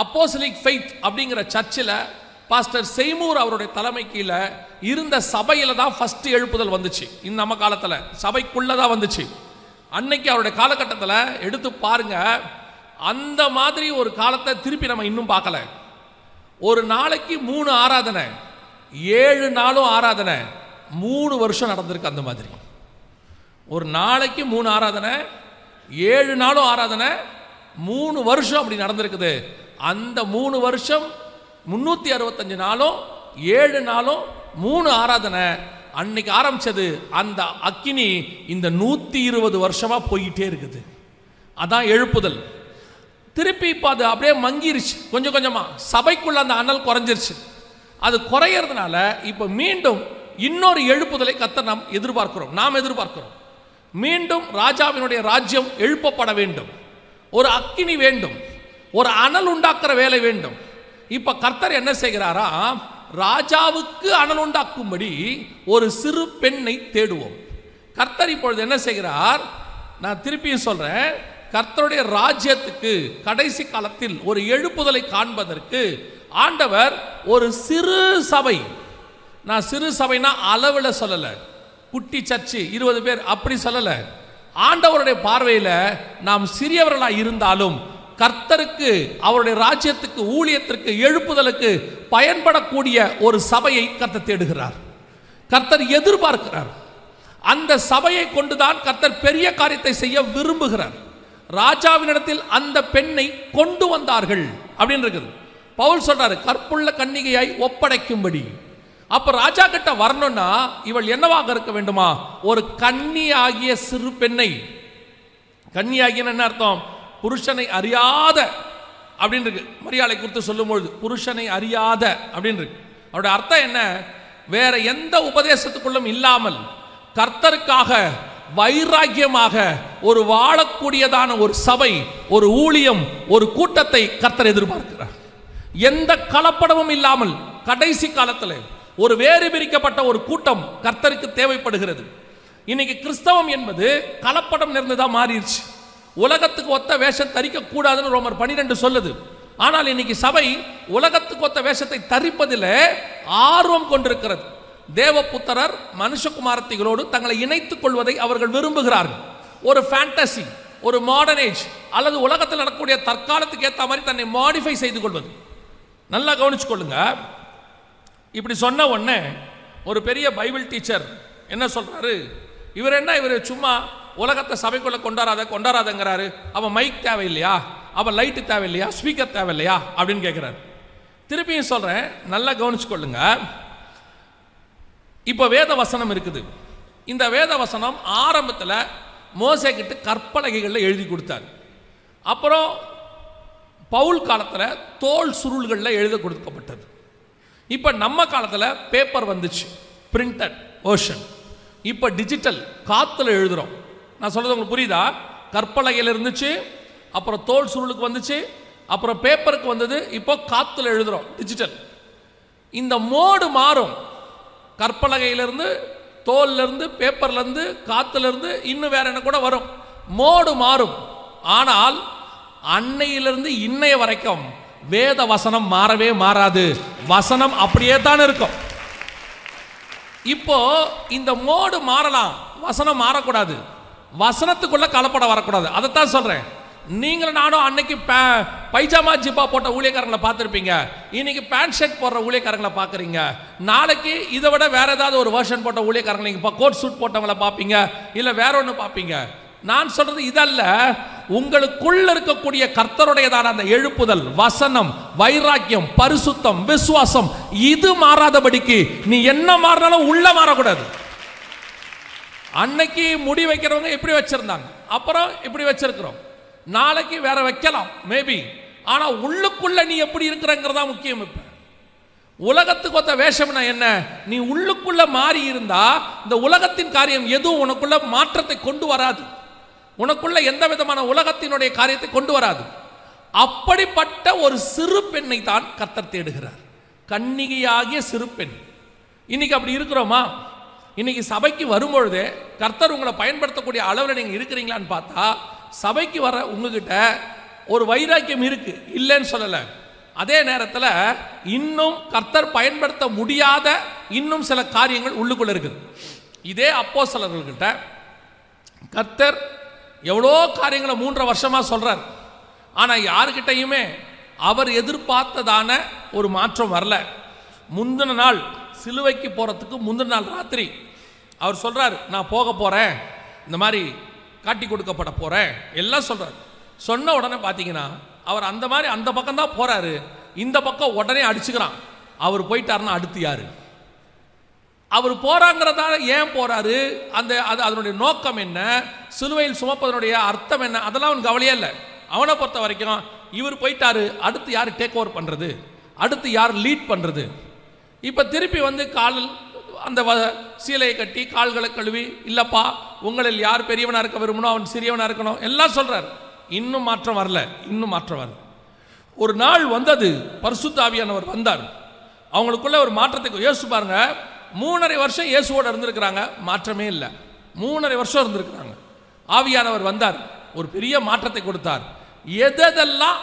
அப்போஸ்தலிக் ஃபெய்த் அப்படிங்கிற சர்ச்சில் பாஸ்டர் செய்மூர் அவருடைய தலைமை கீழே இருந்த சபையில் தான் ஃபஸ்ட்டு எழுப்புதல் வந்துச்சு. இந்த நம்ம காலத்தில் சபைக்குள்ளே தான் வந்துச்சு. அன்னைக்கு அவருடைய காலகட்டத்தில் எடுத்து பாருங்க, அந்த மாதிரி ஒரு காலத்தை திருப்பி நம்ம இன்னும் பார்க்கல. ஒரு நாளைக்கு 3 ஆராதனை, 7 நாளும் ஆராதனை, 3 வருஷம் நடந்திருக்கு. அந்த மாதிரி ஒரு நாளைக்கு 3 ஆராதனை, 7 நாளும் ஆராதனை, 3 வருஷம் அப்படி நடந்திருக்குது. அந்த 3 வருஷம் 365 நாளும் 7 நாளும் 3 ஆராதனை அன்னைக்கு ஆரம்பிச்சது. அந்த அக்கினி இந்த 120 வருஷமா போயிட்டே இருக்குது. அதான் எழுப்புதல். திருப்பி இப்போ அது அப்படியே மங்கிருச்சு, கொஞ்சம் கொஞ்சமா சபைக்குள்ள அந்த அனல் குறைஞ்சிருச்சு. அது குறையிறதுனால இப்போ மீண்டும் இன்னொரு எழுப்புதலை நாம் எதிர்பார்க்கிறோம். மீண்டும் ராஜாவினுடைய ராஜ்யம் எழுப்பப்பட வேண்டும். ஒரு அக்கினி வேண்டும், ஒரு அனல் உண்டாக்குற வேலை வேண்டும். இப்ப கர்த்தர் என்ன செய்கிறாரா, ராஜாவுக்கு அனல் உண்டாக்கும்படி ஒரு சிறு பெண்ணை தேடுவோம். கர்த்தர் இப்பொழுது என்ன செய்கிறார், நான் திருப்பியும் சொல்றேன், கர்த்தருடைய ராஜ்யத்துக்கு கடைசி காலத்தில் ஒரு எழுப்புதலை காண்பதற்கு ஆண்டவர் ஒரு சிறு சபை, நான் சிறு சபைனா அளவில் சொல்லல, குட்டி சர்ச்சு 20 பேர் அப்படி சொல்லல. ஆண்டவருடைய பார்வையில் நாம் சிறியவர்களாக இருந்தாலும் கர்த்தருக்கு, அவருடைய ராஜ்யத்துக்கு, ஊழியத்திற்கு, எழுப்புதலுக்கு பயன்படக்கூடிய ஒரு சபையை கர்த்தர் தேடுகிறார், கர்த்தர் எதிர்பார்க்கிறார். அந்த சபையை கொண்டுதான் கர்த்தர் பெரிய காரியத்தை செய்ய விரும்புகிறார். ராஜாவினிடத்தில் அந்த பெண்ணை கொண்டு வந்தார்கள் அப்படின்னு இருக்குது. பவுல் சொல்றாரு, கற்புள்ள கன்னிகையாய் ஒப்படைக்கும்படி. அப்ப ராஜா கிட்ட வரணும்னா இவள் என்னவாக இருக்க வேண்டுமா, ஒரு கன்னி ஆகிய சிறு பெண்ணை. கன்னி ஆகிய என்ன அர்த்தம், புருஷனை அறியாத அப்படின்னு இருக்கு. மரியாதை குறித்து சொல்லும்பொழுது புருஷனை அறியாத அப்படின்னு இருக்கு. அவருடைய அர்த்தம் என்ன, வேற எந்த உபதேசத்துக்குள்ளும் இல்லாமல் கர்த்தருக்காக வைராக்கியமாக ஒரு வாழக்கூடியதான ஒரு சபை, ஒரு ஊழியம், ஒரு கூட்டத்தை கர்த்தர் எதிர்பார்க்கிறார். எந்த கலப்படமும் இல்லாமல் கடைசி காலத்தில் ஒரு வேறு பிரிக்கப்பட்ட ஒரு கூட்டம் கர்த்தருக்கு தேவைப்படுகிறது. இன்னைக்கு கிறிஸ்தவம் என்பது கலப்படம் நிறைந்ததாக மாறிடுச்சு. உலகத்துக்கு ஒத்த வேஷம் தரிக்க கூடாதுன்னு ரோமர் 12 சொல்லுது. ஆனால் இன்னைக்கு சபை உலகத்துக்கு ஒத்த வேஷத்தை தரிப்பதில் ஆர்வம் கொண்டிருக்கிறது. தேவபுத்திரர் மனுஷகுமாரத்திகளோடு தங்களை இணைத்துக் கொள்வதை அவர்கள் விரும்புகிறார்கள். ஒரு ஃபேண்டசி, ஒரு மாடர்ன் ஏஜ் அல்லது உலகத்தில் நடக்கக்கூடிய தற்காலத்துக்கு ஏற்ற மாதிரி தன்னை மாடிஃபை செய்து கொள்வது. நல்லா கவனிச்சு கொள்ளுங்க. இப்படி சொன்ன உடனே ஒரு பெரிய பைபிள் டீச்சர் என்ன சொல்றாரு, இவர் சும்மா உலகத்தை சபைக்குள்ள கொண்டாடாதங்கிறாரு. அவன் மைக் தேவையில்லையா, அவன் லைட்டு தேவையில்லையா, ஸ்பீக்கர் தேவையில்லையா அப்படின்னு கேட்கிறாரு. திருப்பியும் சொல்றேன், நல்லா கவனிச்சு கொள்ளுங்க. இப்போ வேத வசனம் இருக்குது. இந்த வேத வசனம் ஆரம்பத்தில் மோசே கிட்ட கற்பலகைகளில் எழுதி கொடுத்தார். அப்புறம் பவுல் காலத்தில் தோல் சுருள்களில் எழுத கொடுக்கப்பட்டது. இப்போ நம்ம காலத்தில் பேப்பர் வந்துச்சு, பிரிண்டட் வெர்ஷன். இப்போ டிஜிட்டல், காற்றுல எழுதுகிறோம். நான் சொல்கிறது உங்களுக்கு புரியுதா? கற்பலகையில் இருந்துச்சு, அப்புறம் தோல் சுருளுக்கு வந்துச்சு, அப்புறம் பேப்பருக்கு வந்தது, இப்போ காற்றுல எழுதுகிறோம், டிஜிட்டல். இந்த மோடு மாறும். கற்பலகையிலிருந்து, தோல்லிருந்து, பேப்பர்லேருந்து, காற்றுலேருந்து, இன்னும் வேற என்ன கூட வரும். மோடு மாறும். ஆனால் அன்னையிலிருந்து இன்னைய வரைக்கும் வேத வசனம் மாறவே மாறாது. வசனம் அப்படியே தான் இருக்கும். இப்போ இந்த மோடு மாறலாம், வசனம் மாறக்கூடாது. வசனத்துக்குள்ள கலப்படம் வரக்கூடாது. அதைத்தான் சொல்றேன். நீங்களும் நானும் அன்னைக்கு பைஜாமா ஜிப்பா போட்ட ஊழியக்காரங்களை பார்த்துருப்பீங்க. இன்னைக்கு பேண்ட் ஷர்ட் போடுற ஊழியக்காரங்களை பார்க்குறீங்க. நாளைக்கு இதை விட வேற ஏதாவது ஒரு வெர்ஷன் போட்ட ஊழியக்காரங்களை நீங்கள் கோட் சூட் போட்டவங்களை பார்ப்பீங்க, இல்லை வேற ஒன்று பார்ப்பீங்க. நான் சொல்றது இதல்ல, உங்களுக்குள்ள இருக்கக்கூடிய கர்த்தருடையதான அந்த எழுப்புதல், வசனம், வைராக்கியம், பரிசுத்தம், விசுவாசம், இது மாறாதபடிக்கு நீ என்ன மாறினாலும் உள்ள மாறக்கூடாது. அன்னைக்கு முடி வைக்கிறவங்க எப்படி வச்சிருந்தாங்க, அப்புறம் இப்படி வச்சிருக்கிறோம், நாளைக்கு வேற வைக்கலாம் மேபி. ஆனா உள்ளுக்குள்ள நீ எப்படி இருக்கிறங்கிறதா முக்கியம். இப்ப உலகத்துக்கு ஒத்த வேஷம்னா என்ன, நீ உள்ளுக்குள்ள மாறி இருந்தா இந்த உலகத்தின் காரியம் எதுவும் உனக்குள்ள மாற்றத்தை கொண்டு வராது. உனக்குள்ள எந்த விதமான உலகத்தினுடைய காரியத்தை கொண்டு வராது. அப்படிப்பட்ட ஒரு சிறு பெண்ணை தான் கர்த்தர் தேடுகிறார், கன்னிகையாகிய சிறு பெண். இன்னைக்கு அப்படி இருக்கிறோமா? இன்னைக்கு சபைக்கு வரும்பொழுதே கர்த்தர் உங்களை பயன்படுத்தக்கூடிய அளவில் நீங்கள் இருக்கிறீங்களான்னு பார்த்தா, சபைக்கு வர உங்ககிட்ட ஒரு வைராக்கியம் இருக்கு, இல்லைன்னு சொல்லலை. அதே நேரத்தில் இன்னும் கர்த்தர் பயன்படுத்த முடியாத இன்னும் சில காரியங்கள் உள்ளுக்குள்ள இருக்குது. இதே அப்போஸ்தலர்கள்கிட்ட கர்த்தர் எவ்வளோ காரியங்களை 3 வருஷமா சொல்றார். ஆனால் யாருக்கிட்டையுமே அவர் எதிர்பார்த்ததான ஒரு மாற்றம் வரல. முந்தின நாள் சிலுவைக்கு போகிறதுக்கு முந்தின நாள் ராத்திரி அவர் சொல்றார், நான் போக போகிறேன், இந்த மாதிரி காட்டி கொடுக்கப்பட போகிறேன் எல்லாம் சொல்றார். சொன்ன உடனே பார்த்தீங்கன்னா அவர் அந்த மாதிரி அந்த பக்கம் தான் போறாரு, இந்த பக்கம் உடனே அடிச்சுக்கிறான். அவர் போயிட்டாருன்னா அடுத்து யாரு? அவர் போறாங்கிறதால ஏன் போறாரு, அதனுடைய நோக்கம் என்ன, சிலுவையில் சுமப்பதனுடைய அர்த்தம் என்ன, அதெல்லாம் அவன் கவலையே இல்லை. அவனை பொறுத்த வரைக்கும் இவர் போயிட்டாரு, அடுத்து யார் டேக் ஓவர் பண்றது, அடுத்து யார் லீட் பண்றது. இப்போ திருப்பி வந்து அந்த சீலையை கட்டி கால்களை கழுவி, இல்லப்பா உங்களில் யார் பெரியவனா இருக்க விரும்பணும் அவன் சிறியவனா இருக்கணும் எல்லாம் சொல்றார். இன்னும் மாற்றம் வரல, இன்னும் மாற்றம் வரல. ஒரு நாள் வந்தது, பரிசுத்த ஆவியானவர் வந்தார். அவங்களுக்குள்ள ஒரு மாற்றத்தை இயேசு பாருங்க, 3.5 வருஷம் இயேசுவோட இருந்திருக்கிறாங்க, மாற்றமே இல்லை. 3.5 வருஷம் இருந்திருக்கிறாங்க. ஆவியானவர் வந்தார், ஒரு பெரிய மாற்றத்தை கொடுத்தார். எதெல்லாம்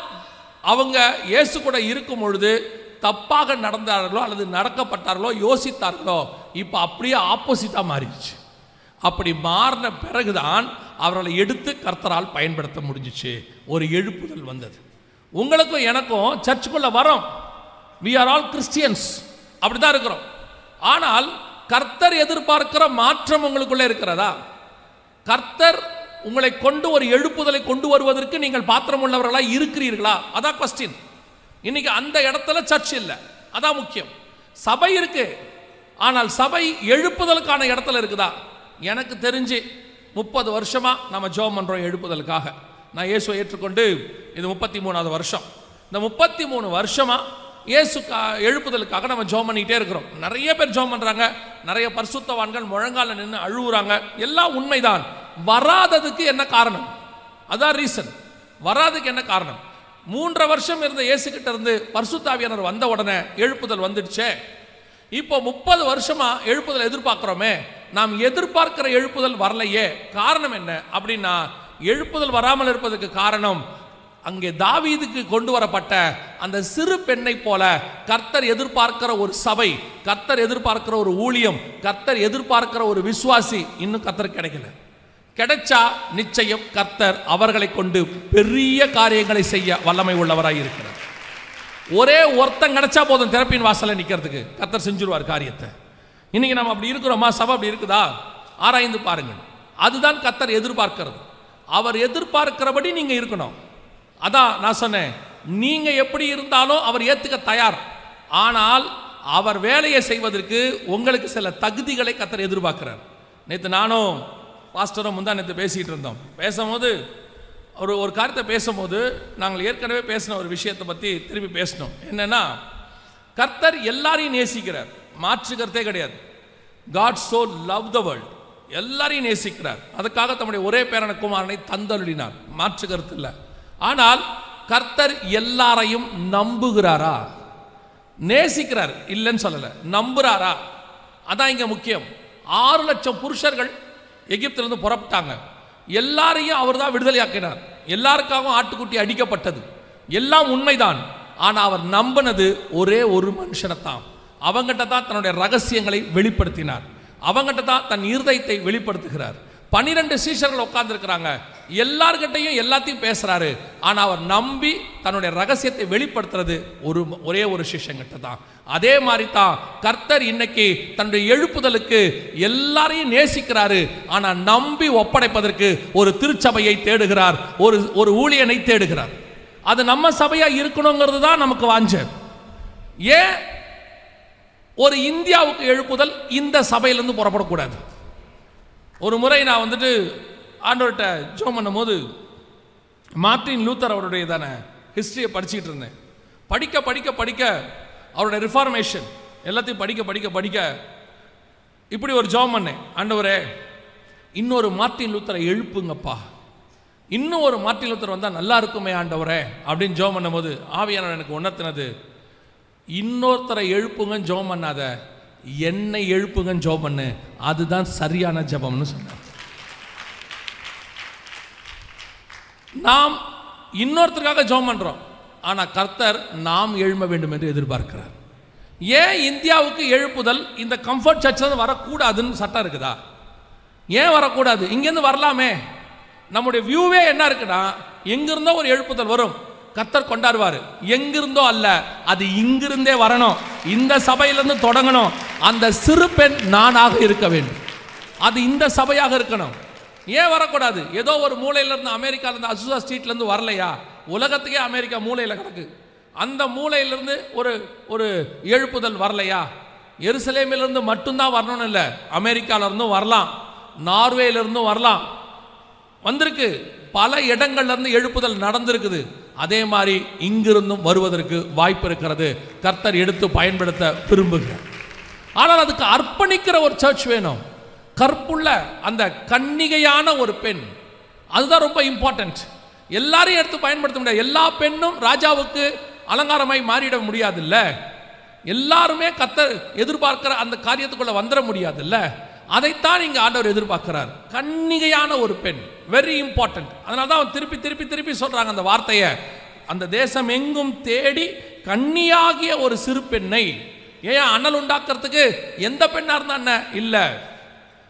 அவங்க இயேசு கூட இருக்கும் பொழுது தப்பாக நடந்தார்களோ அல்லது நடக்கப்பட்டார்களோ யோசித்தார்களோ, இப்போ அப்படியே ஆப்போசிட்டா மாறிடுச்சு. அப்படி மாறின பிறகுதான் அவர்களை எடுத்து கர்த்தரால் பயன்படுத்த முடிஞ்சிச்சு. ஒரு எழுப்புதல் வந்தது. உங்களுக்கும் எனக்கும் சர்ச்சுக்குள்ள வரோம், we are all Christians, அப்படிதான் இருக்கிறோம். ஆனால் கர்த்தர் எதிர்பார்க்கிற மாற்றம் உங்களுக்குள்ள இருக்கிறதா? கர்த்தர் உங்களை கொண்டு ஒரு எழுப்புதலை கொண்டு வருவதற்கு நீங்கள் பாத்திரம் உள்ளவர்களா இருக்கிறீர்களா? அதான் கொஸ்டின். இன்னைக்கு அந்த இடத்துல சர்ச் இல்லை, அதான் முக்கியம். சபை இருக்கு, ஆனால் சபை எழுப்புதலுக்கான இடத்துல இருக்குதா? எனக்கு தெரிஞ்சு 30 வருஷமா நம்ம ஜெபம் பண்றோம் எழுப்புதலுக்காக. நான் இயேசுவை ஏற்றுக்கொண்டு இது 33வது வருஷம். இந்த 33 வருஷமா இயேசு எழுப்புதலுக்காக நம்ம ஜெபம் பண்ணிட்டே இருக்கிறோம். நிறைய பேர் ஜெபம் பண்றாங்க, நிறைய பரிசுத்தவான்கள் முழங்கால நின்று அழுவுறாங்க, எல்லாம் உண்மைதான். வராததுக்கு என்ன காரணம்? அதான் ரீசன். வராதுக்கு என்ன காரணம்? 3.5 வருஷம் இருந்த இயேசு கிட்ட இருந்து பரிசுத்த ஆவியானவர் வந்த உடனே எழுப்புதல் வந்துடுச்சே. இப்போ 30 வருஷமா எழுப்புதல் எதிர்பார்க்கிறோமே, நாம் எதிர்பார்க்கிற எழுப்புதல் வரலையே. காரணம் என்ன அப்படின்னா, எழுப்புதல் வராமல் இருப்பதற்கு காரணம் அங்கே தாவீதுக்கு கொண்டு வரப்பட்ட அந்த சிறு பெண்ணை போல கர்த்தர் எதிர்பார்க்கிற ஒரு சபை, கர்த்தர் எதிர்பார்க்கிற ஒரு ஊழியம், கர்த்தர் எதிர்பார்க்கிற ஒரு விசுவாசி இன்னும் கர்த்தர் கிடைக்கல. கிடைச்சா நிச்சயம் கர்த்தர் அவர்களை கொண்டு பெரிய காரியங்களை செய்ய வல்லமை உள்ளவராய் இருக்கிறார். ஒரே ஒருத்தன் கிடைச்சா போதும் திறப்பின் வாசலை நிற்கிறதுக்கு, கர்த்தர் செஞ்சிருவார் காரியத்தை. இன்னைக்கு நம்ம அப்படி இருக்கிறோமா? சபை அப்படி இருக்குதா? ஆராய்ந்து பாருங்கள். அதுதான் கர்த்தர் எதிர்பார்க்கிறது. அவர் எதிர்பார்க்கிறபடி நீங்க இருக்கணும். அதான் நான் சொன்னேன், நீங்க எப்படி இருந்தாலும் அவர் ஏத்துக்க தயார். ஆனால் அவர் வேலையை செய்வதற்கு உங்களுக்கு சில தகுதிகளை கர்த்தர் எதிர்பார்க்கிறார். நேற்று நானும் பாஸ்டரும் முந்தா நேற்று பேசிட்டு இருந்தோம். பேசும்போது ஒரு காரியத்தை பேசும்போது நாங்கள் ஏற்கனவே பேசின ஒரு விஷயத்தை பற்றி திருப்பி பேசணும். என்னன்னா, கர்த்தர் எல்லாரையும் நேசிக்கிறார், மாற்று கருத்தே கிடையாது. God so love the world, எல்லாரையும் நேசிக்கிறார். அதுக்காக தம்முடைய ஒரே பேரான குமாரனை தந்தருளினார், மாற்று கருத்து இல்லை. ஆனால் கர்த்தர் எல்லாரையும் நம்புகிறாரா? நேசிக்கிறார், இல்லைன்னு சொல்லலை, நம்புறாரா? அதான் இங்க முக்கியம். 6 லட்சம் புருஷர்கள் எகிப்திலிருந்து புறப்பட்டாங்க. எல்லாரையும் அவர் தான் விடுதலையாக்கினார். எல்லாருக்காகவும் ஆட்டுக்குட்டி அடிக்கப்பட்டது, எல்லாம் உண்மைதான். ஆனால் அவர் நம்பினது ஒரே ஒரு மனுஷனைத்தான். அவங்கிட்ட தான் தன்னுடைய ரகசியங்களை வெளிப்படுத்தினார், அவங்கிட்ட தான் தன் இருதயத்தை வெளிப்படுத்துகிறார். 12 சீஷர்கள் உட்கார்ந்து இருக்கிறாங்க, எல்லார்கிட்டையும் எல்லாத்தையும் பேசுறாரு. ஆனா அவர் நம்பி தன்னுடைய ரகசியத்தை வெளிப்படுத்துறது ஒரே ஒரு சீஷங்கிட்ட தான். அதே மாதிரி தான் கர்த்தர் இன்னைக்கு தன்னுடைய எழுப்புதலுக்கு எல்லாரையும் நேசிக்கிறாரு. ஆனா நம்பி ஒப்படைப்பதற்கு ஒரு திருச்சபையை தேடுகிறார், ஒரு ஊழியனை தேடுகிறார். அது நம்ம சபையா இருக்கணுங்கிறது தான் நமக்கு வாஞ்ச. ஏன் ஒரு இந்தியாவுக்கு எழுப்புதல் இந்த சபையிலிருந்து புறப்படக்கூடாது? ஒரு முறை நான் வந்துட்டு ஆண்டவர்கிட்ட ஜெபம் பண்ணும்போது மார்ட்டின் லூத்தர் அவருடைய தானே ஹிஸ்டரியை படிச்சுக்கிட்டு இருந்தேன். படிக்க படிக்க படிக்க அவருடைய ரிஃபார்மேஷன் எல்லாத்தையும் படிக்க படிக்க படிக்க இப்படி ஒரு ஜெபம் பண்ணேன், ஆண்டவரே இன்னொரு மார்ட்டின் லூத்தரை எழுப்புங்கப்பா, இன்னும் ஒரு மார்ட்டின் லூத்தர் வந்தால் நல்லா இருக்குமே ஆண்டவரே அப்படின்னு ஜெபம் பண்ணும்போது ஆவியானவர் எனக்கு உணர்த்தினது, இன்னொருத்தரை எழுப்புங்கன்னு ஜெபம் பண்ணாத, என்னை எழுப்புங்கன்னு ஜெபம் பண்ணு, அதுதான் சரியான ஜெபம்னு சொன்னார். நாம் இன்னொருத்தருக்காக ஜெபம் பண்றோம், ஆனா கர்த்தர் நாம் எழும்ப வேண்டும் என்று எதிர்பார்க்கிறார். ஏன் இந்தியாவுக்கு எழுப்புதல் இந்த கம்ஃபர்ட் சர்ச்ல வரக்கூடாதுன்னு சட்டம் இருக்குதா? ஏன் வரக்கூடாது? இங்கிருந்து வரலாமே. நம்முடைய வியூவே என்ன இருக்குன்னா, எங்கிருந்தோ ஒரு எழுப்புதல் வரும், கர்த்தர் கொண்டாடுவார். எங்கிருந்தோ அல்ல, அது இங்கிருந்தே வரணும், இந்த சபையிலிருந்து தொடங்கணும். அந்த சிறு பெண் நானாக இருக்க வேண்டும், அது இந்த சபையாக இருக்கணும். ஏன் வரக்கூடாது? ஏதோ ஒரு மூலையிலேருந்து அமெரிக்காவிலேருந்து அசுசா ஸ்ட்ரீட்லேருந்து வரலையா? உலகத்துக்கே அமெரிக்கா மூலையில் கிடக்கு. அந்த மூலையிலிருந்து ஒரு எழுப்புதல் வரலையா? எருசலேமிலிருந்து மட்டும்தான் வரணும்னு இல்லை, அமெரிக்காவிலிருந்தும் வரலாம், நார்வேலிருந்தும் வரலாம், வந்திருக்கு. பல இடங்கள்லேருந்து எழுப்புதல் நடந்திருக்குது. அதே மாதிரி இங்கிருந்தும் வருவதற்கு வாய்ப்பு இருக்கிறது. கர்த்தர் எடுத்து பயன்படுத்த விரும்புகிறார். ஆனால் அதுக்கு அர்ப்பணிக்கிற ஒரு சர்ச் வேணும். கற்புள்ள அந்த கன்னிகையான ஒரு பெண், அதுதான் ரொம்ப இம்பார்ட்டன்ட். எல்லாரையும் எடுத்து பயன்படுத்த முடியாது. எல்லா பெண்ணும் ராஜாவுக்கு அலங்காரமாய் மாறிட முடியாது இல்ல. எல்லாருமே கர்த்தர் எதிர்பார்க்கிற அந்த காரியத்துக்குள்ள வந்துட முடியாது இல்ல. அதைத்தான் இங்க ஆண்டவர் எதிர்பார்க்கிறார். கன்னிகையான ஒரு பெண், வெரி இம்பார்ட்டன்ட். அதனால தான் திருப்பி திருப்பி திருப்பி சொல்றாங்க அந்த வார்த்தையை. அந்த தேசம் எங்கும் தேடி கன்னியாகிய ஒரு சிறு பெண்ணை. ஏன் அனல் உண்டாக்குறதுக்கு எந்த பெண்ணா இருந்தா என்ன இல்ல,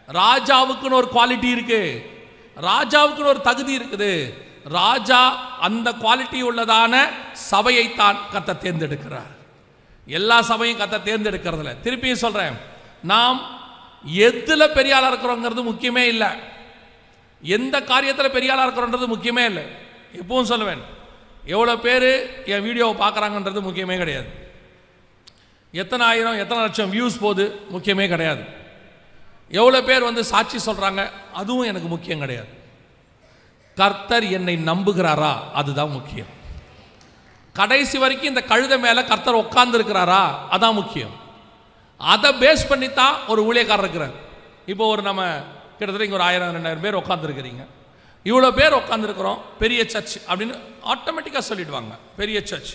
ராஜாவுக்குன்னு ஒரு குவாலிட்டி இருக்கு, ராஜாவுக்குன்னு ஒரு தகுதி இருக்குது. ராஜா அந்த குவாலிட்டி உள்ளதான சபையைத்தான் கர்த்தர் தேர்ந்தெடுக்கிறார். எல்லா சபையும் கர்த்தர் தேர்ந்தெடுக்கிறதுல. திருப்பியும் சொல்றேன், நாம் எதுல பெரிய ஆளா இருக்கிறோங்கிறது முக்கியமே இல்லை, எந்த காரியத்தில் பெரிய ஆளா இருக்கிறோன்றது முக்கியமே இல்லை. எப்பவும் சொல்லுவேன், எவ்வளோ பேர் என் வீடியோவை பார்க்குறாங்கன்றது முக்கியமே கிடையாது, எத்தனை ஆயிரம் எத்தனை லட்சம் வியூஸ் போகுது முக்கியமே கிடையாது, எவ்வளோ பேர் வந்து சாட்சி சொல்கிறாங்க அதுவும் எனக்கு முக்கியம் கிடையாது. கர்த்தர் என்னை நம்புகிறாரா அதுதான் முக்கியம். கடைசி வரைக்கும் இந்த கழுதை மேலே கர்த்தர் உட்கார்ந்து இருக்கிறாரா அதான் முக்கியம். அதை பேஸ் பண்ணித்தான் ஒரு ஊழியக்காரர் இருக்கிறார். இப்போ ஒரு நம்ம கிட்டத்தட்ட இங்கே ஒரு 1000-2000 பேர் உட்காந்துருக்கிறீங்க. இவ்வளோ பேர் உட்காந்துருக்கிறோம், பெரிய சர்ச் அப்படின்னு ஆட்டோமேட்டிக்காக சொல்லிடுவாங்க. பெரிய சர்ச்,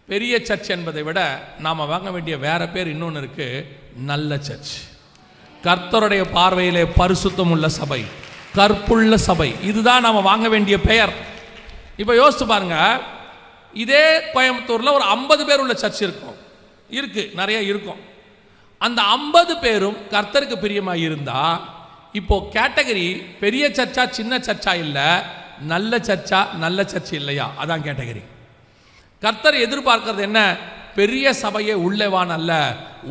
பெரிய சர்ச் என்பதை விட நாம் வாங்க வேண்டிய வேற பேர் இன்னொன்று இருக்கு, நல்ல சர்ச். கர்த்தருடைய பார்வையிலே பரிசுத்தம் உள்ள சபை, கற்புள்ள சபை, இதுதான் நாம் வாங்க வேண்டிய பெயர். இப்போ யோசிச்சு பாருங்க, இதே கோயம்புத்தூரில் ஒரு 50 பேர் உள்ள சர்ச் இருக்கும், இருக்கு, நிறைய இருக்கும். அந்த 50 பேரும் கர்த்தருக்கு பிரியமாக இருந்தா இப்போ கேட்டகரி பெரிய சர்ச்சா சின்ன சர்ச்சா இல்லை, நல்ல சர்ச்சா நல்ல சர்ச் இல்லையா, அதான் கேட்டகரி. கர்த்தர் எதிர்பார்க்கிறது என்ன? பெரிய சபையே உள்ளேவான் அல்ல,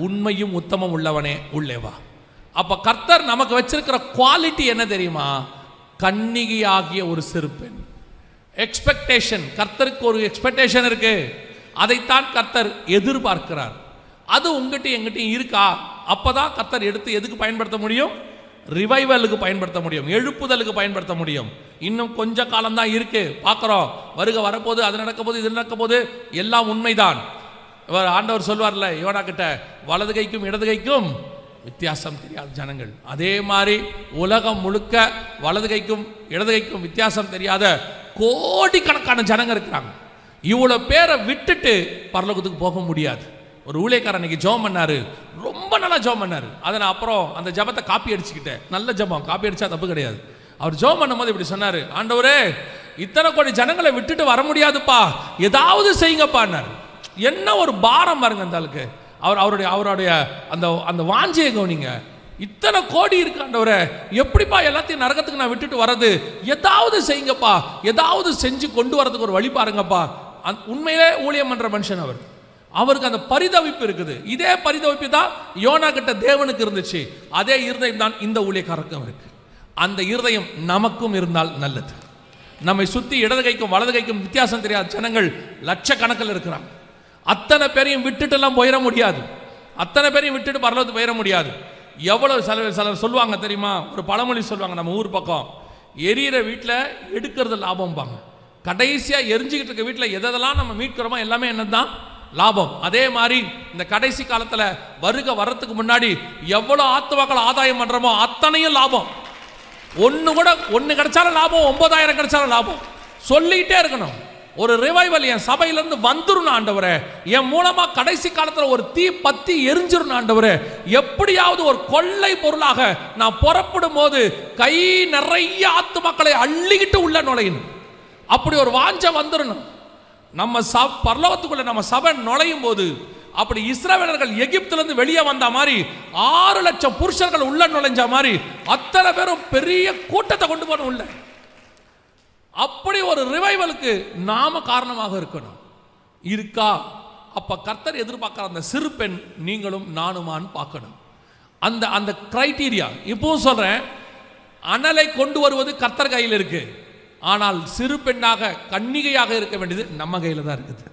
உண்மையும் உத்தமம் உள்ளவனே உள்ளேவா. அப்ப கர்த்தர் நமக்கு வச்சிருக்கிற குவாலிட்டி என்ன தெரியுமா? கன்னிகையாகிய ஒரு சிறு பெண். எக்ஸ்பெக்டேஷன், கர்த்தருக்கு ஒரு எக்ஸ்பெக்டேஷன் இருக்கு, அதைத்தான் கர்த்தர் எதிர்பார்க்கிறார். அது உங்ககிட்ட எங்கிட்டையும் இருக்கா? அப்பதான் கர்த்தர் எடுத்து எதுக்கு பயன்படுத்த முடியும்? ரிவைவலுக்கு பயன்படுத்த முடியும், எழுப்புதலுக்கு பயன்படுத்த முடியும். இன்னும் கொஞ்ச காலம் தான் இருக்கு, பார்க்குறோம். வருக வரப்போது, அது நடக்க போது, இது நடக்க போது, எல்லாம் உண்மைதான். ஆண்டவர் சொல்வார்ல யோனா கிட்ட, வலது கைக்கும் இடது கைக்கும் வித்தியாசம் தெரியாத ஜனங்கள். அதே மாதிரி உலகம் முழுக்க வலது கைக்கும் இடது கைக்கும் வித்தியாசம் தெரியாத கோடிக்கணக்கான ஜனங்க இருக்கிறாங்க. இவ்வளோ பேரை விட்டுட்டு பரலோகத்துக்கு போக முடியாது. ஒரு ஊழியக்காரன் இன்னைக்கு ஜெபம் பண்ணாரு, ரொம்ப நல்லா ஜெபம் பண்ணாரு. அதை நான் அப்புறம் அந்த ஜெபத்தை காப்பி அடிச்சுக்கிட்டேன். நல்ல ஜெபம், காப்பி அடிச்சா தப்பு கிடையாது. அவர் ஜெபம் பண்ணும்போது இப்படி சொன்னாரு, ஆண்டவரே இத்தனை கோடி ஜனங்களை விட்டுட்டு வர முடியாதுப்பா, ஏதாவது செய்யுங்கப்பான்னாரு. என்ன ஒரு பாரம் பாருங்க அந்த ஆளுக்கு. அவருடைய அந்த வாஞ்சியை கவனிங்க. இத்தனை கோடி இருக்கு ஆண்டவரே, எப்படிப்பா எல்லாத்தையும் நரகத்துக்கு நான் விட்டுட்டு வர்றது? ஏதாவது செய்யுங்கப்பா, ஏதாவது செஞ்சு கொண்டு வரதுக்கு ஒரு வழி பாருங்கப்பா. உண்மையிலே ஊழியம் பண்ற மனுஷன் அவர். அவருக்கு அந்த பரிதவிப்பு இருக்குது. இதே பரிதவிப்பு தான் யோனா கிட்ட தேவனுக்கு இருந்துச்சு. அதே இருதயம் தான் இந்த ஊழியக்காரருக்கும் இருக்கு. அந்த இருதயம் நமக்கும் இருந்தால் நல்லது. நம்மை சுத்தி இடது கைக்கும் வலது கைக்கும் வித்தியாசம் தெரியாத ஜனங்கள் லட்சக்கணக்கில் இருக்கிறாங்க. அத்தனை பேரையும் விட்டுட்டு எல்லாம் போயிட முடியாது, அத்தனை பேரையும் விட்டுட்டு பரலோகத்துக்கு போயிட முடியாது. எவ்வளவு சிலர் சொல்லுவாங்க தெரியுமா? ஒரு பழமொழி சொல்லுவாங்க நம்ம ஊர் பக்கம், எரியிற வீட்டில் எடுக்கிறது லாபம்பாங்க. கடைசியா எரிஞ்சுக்கிட்டு இருக்க வீட்டில் எதெல்லாம் நம்ம மீட்கிறோமோ எல்லாமே என்னதான் லாபம். அதே மாதிரி இந்த கடைசி காலத்துல வருக வரத்துக்கு முன்னாடி எவ்வளவு ஆத்துமாக்கள் ஆதாயம் பண்றோமோ அத்தனையும் லாபம். ஒன்னு கிடைச்சாலும் லாபம், 9000 கிடைச்சாலும் லாபம். சொல்லிட்டே இருக்கணும். ஒரு ரிவைவல் என் சபையிலிருந்து வந்துரும் ஆண்டவரே, என் மூலமா கடைசி காலத்துல ஒரு தீ பத்தி எரிஞ்சிரும் ஆண்டவரே, எப்படியாவது ஒரு கொள்ளை பொருளாக நான் புறப்படும் போது கை நிறைய ஆத்துமாக்களை அள்ளிக்கிட்டு உள்ள நுழையணும். அப்படி ஒரு வாஞ்ச வந்துடணும். நம்ம பரலோகத்துக்குள்ள நம்ம சபை நுழையும் போது, அப்படி இஸ்ரவேலர்கள் எகிப்திலிருந்து வெளியே வந்த மாதிரி 6 லட்சம் புருஷர்கள் உள்ள நுழைஞ்ச மாதிரி அத்தனை பேரும் பெரிய கூட்டத்தை கொண்டு போன உள்ள. அப்படி ஒரு ரிவைவலுக்கு நாம காரணமாக இருக்கணும். இருக்கா? அப்ப கர்த்தர் எதிர்பார்க்கிற அந்த சிறு பெண் நீங்களும் நானுமான்னு பார்க்கணும். அந்த கிரைட்டீரியா இப்பவும் சொல்றேன். அனலை கொண்டு வருவது கர்த்தர் கையில் இருக்கு. ஆனால் சிறு பெண்ணாக கன்னிகையாக இருக்க வேண்டியது நம்ம கையில் தான் இருக்குது.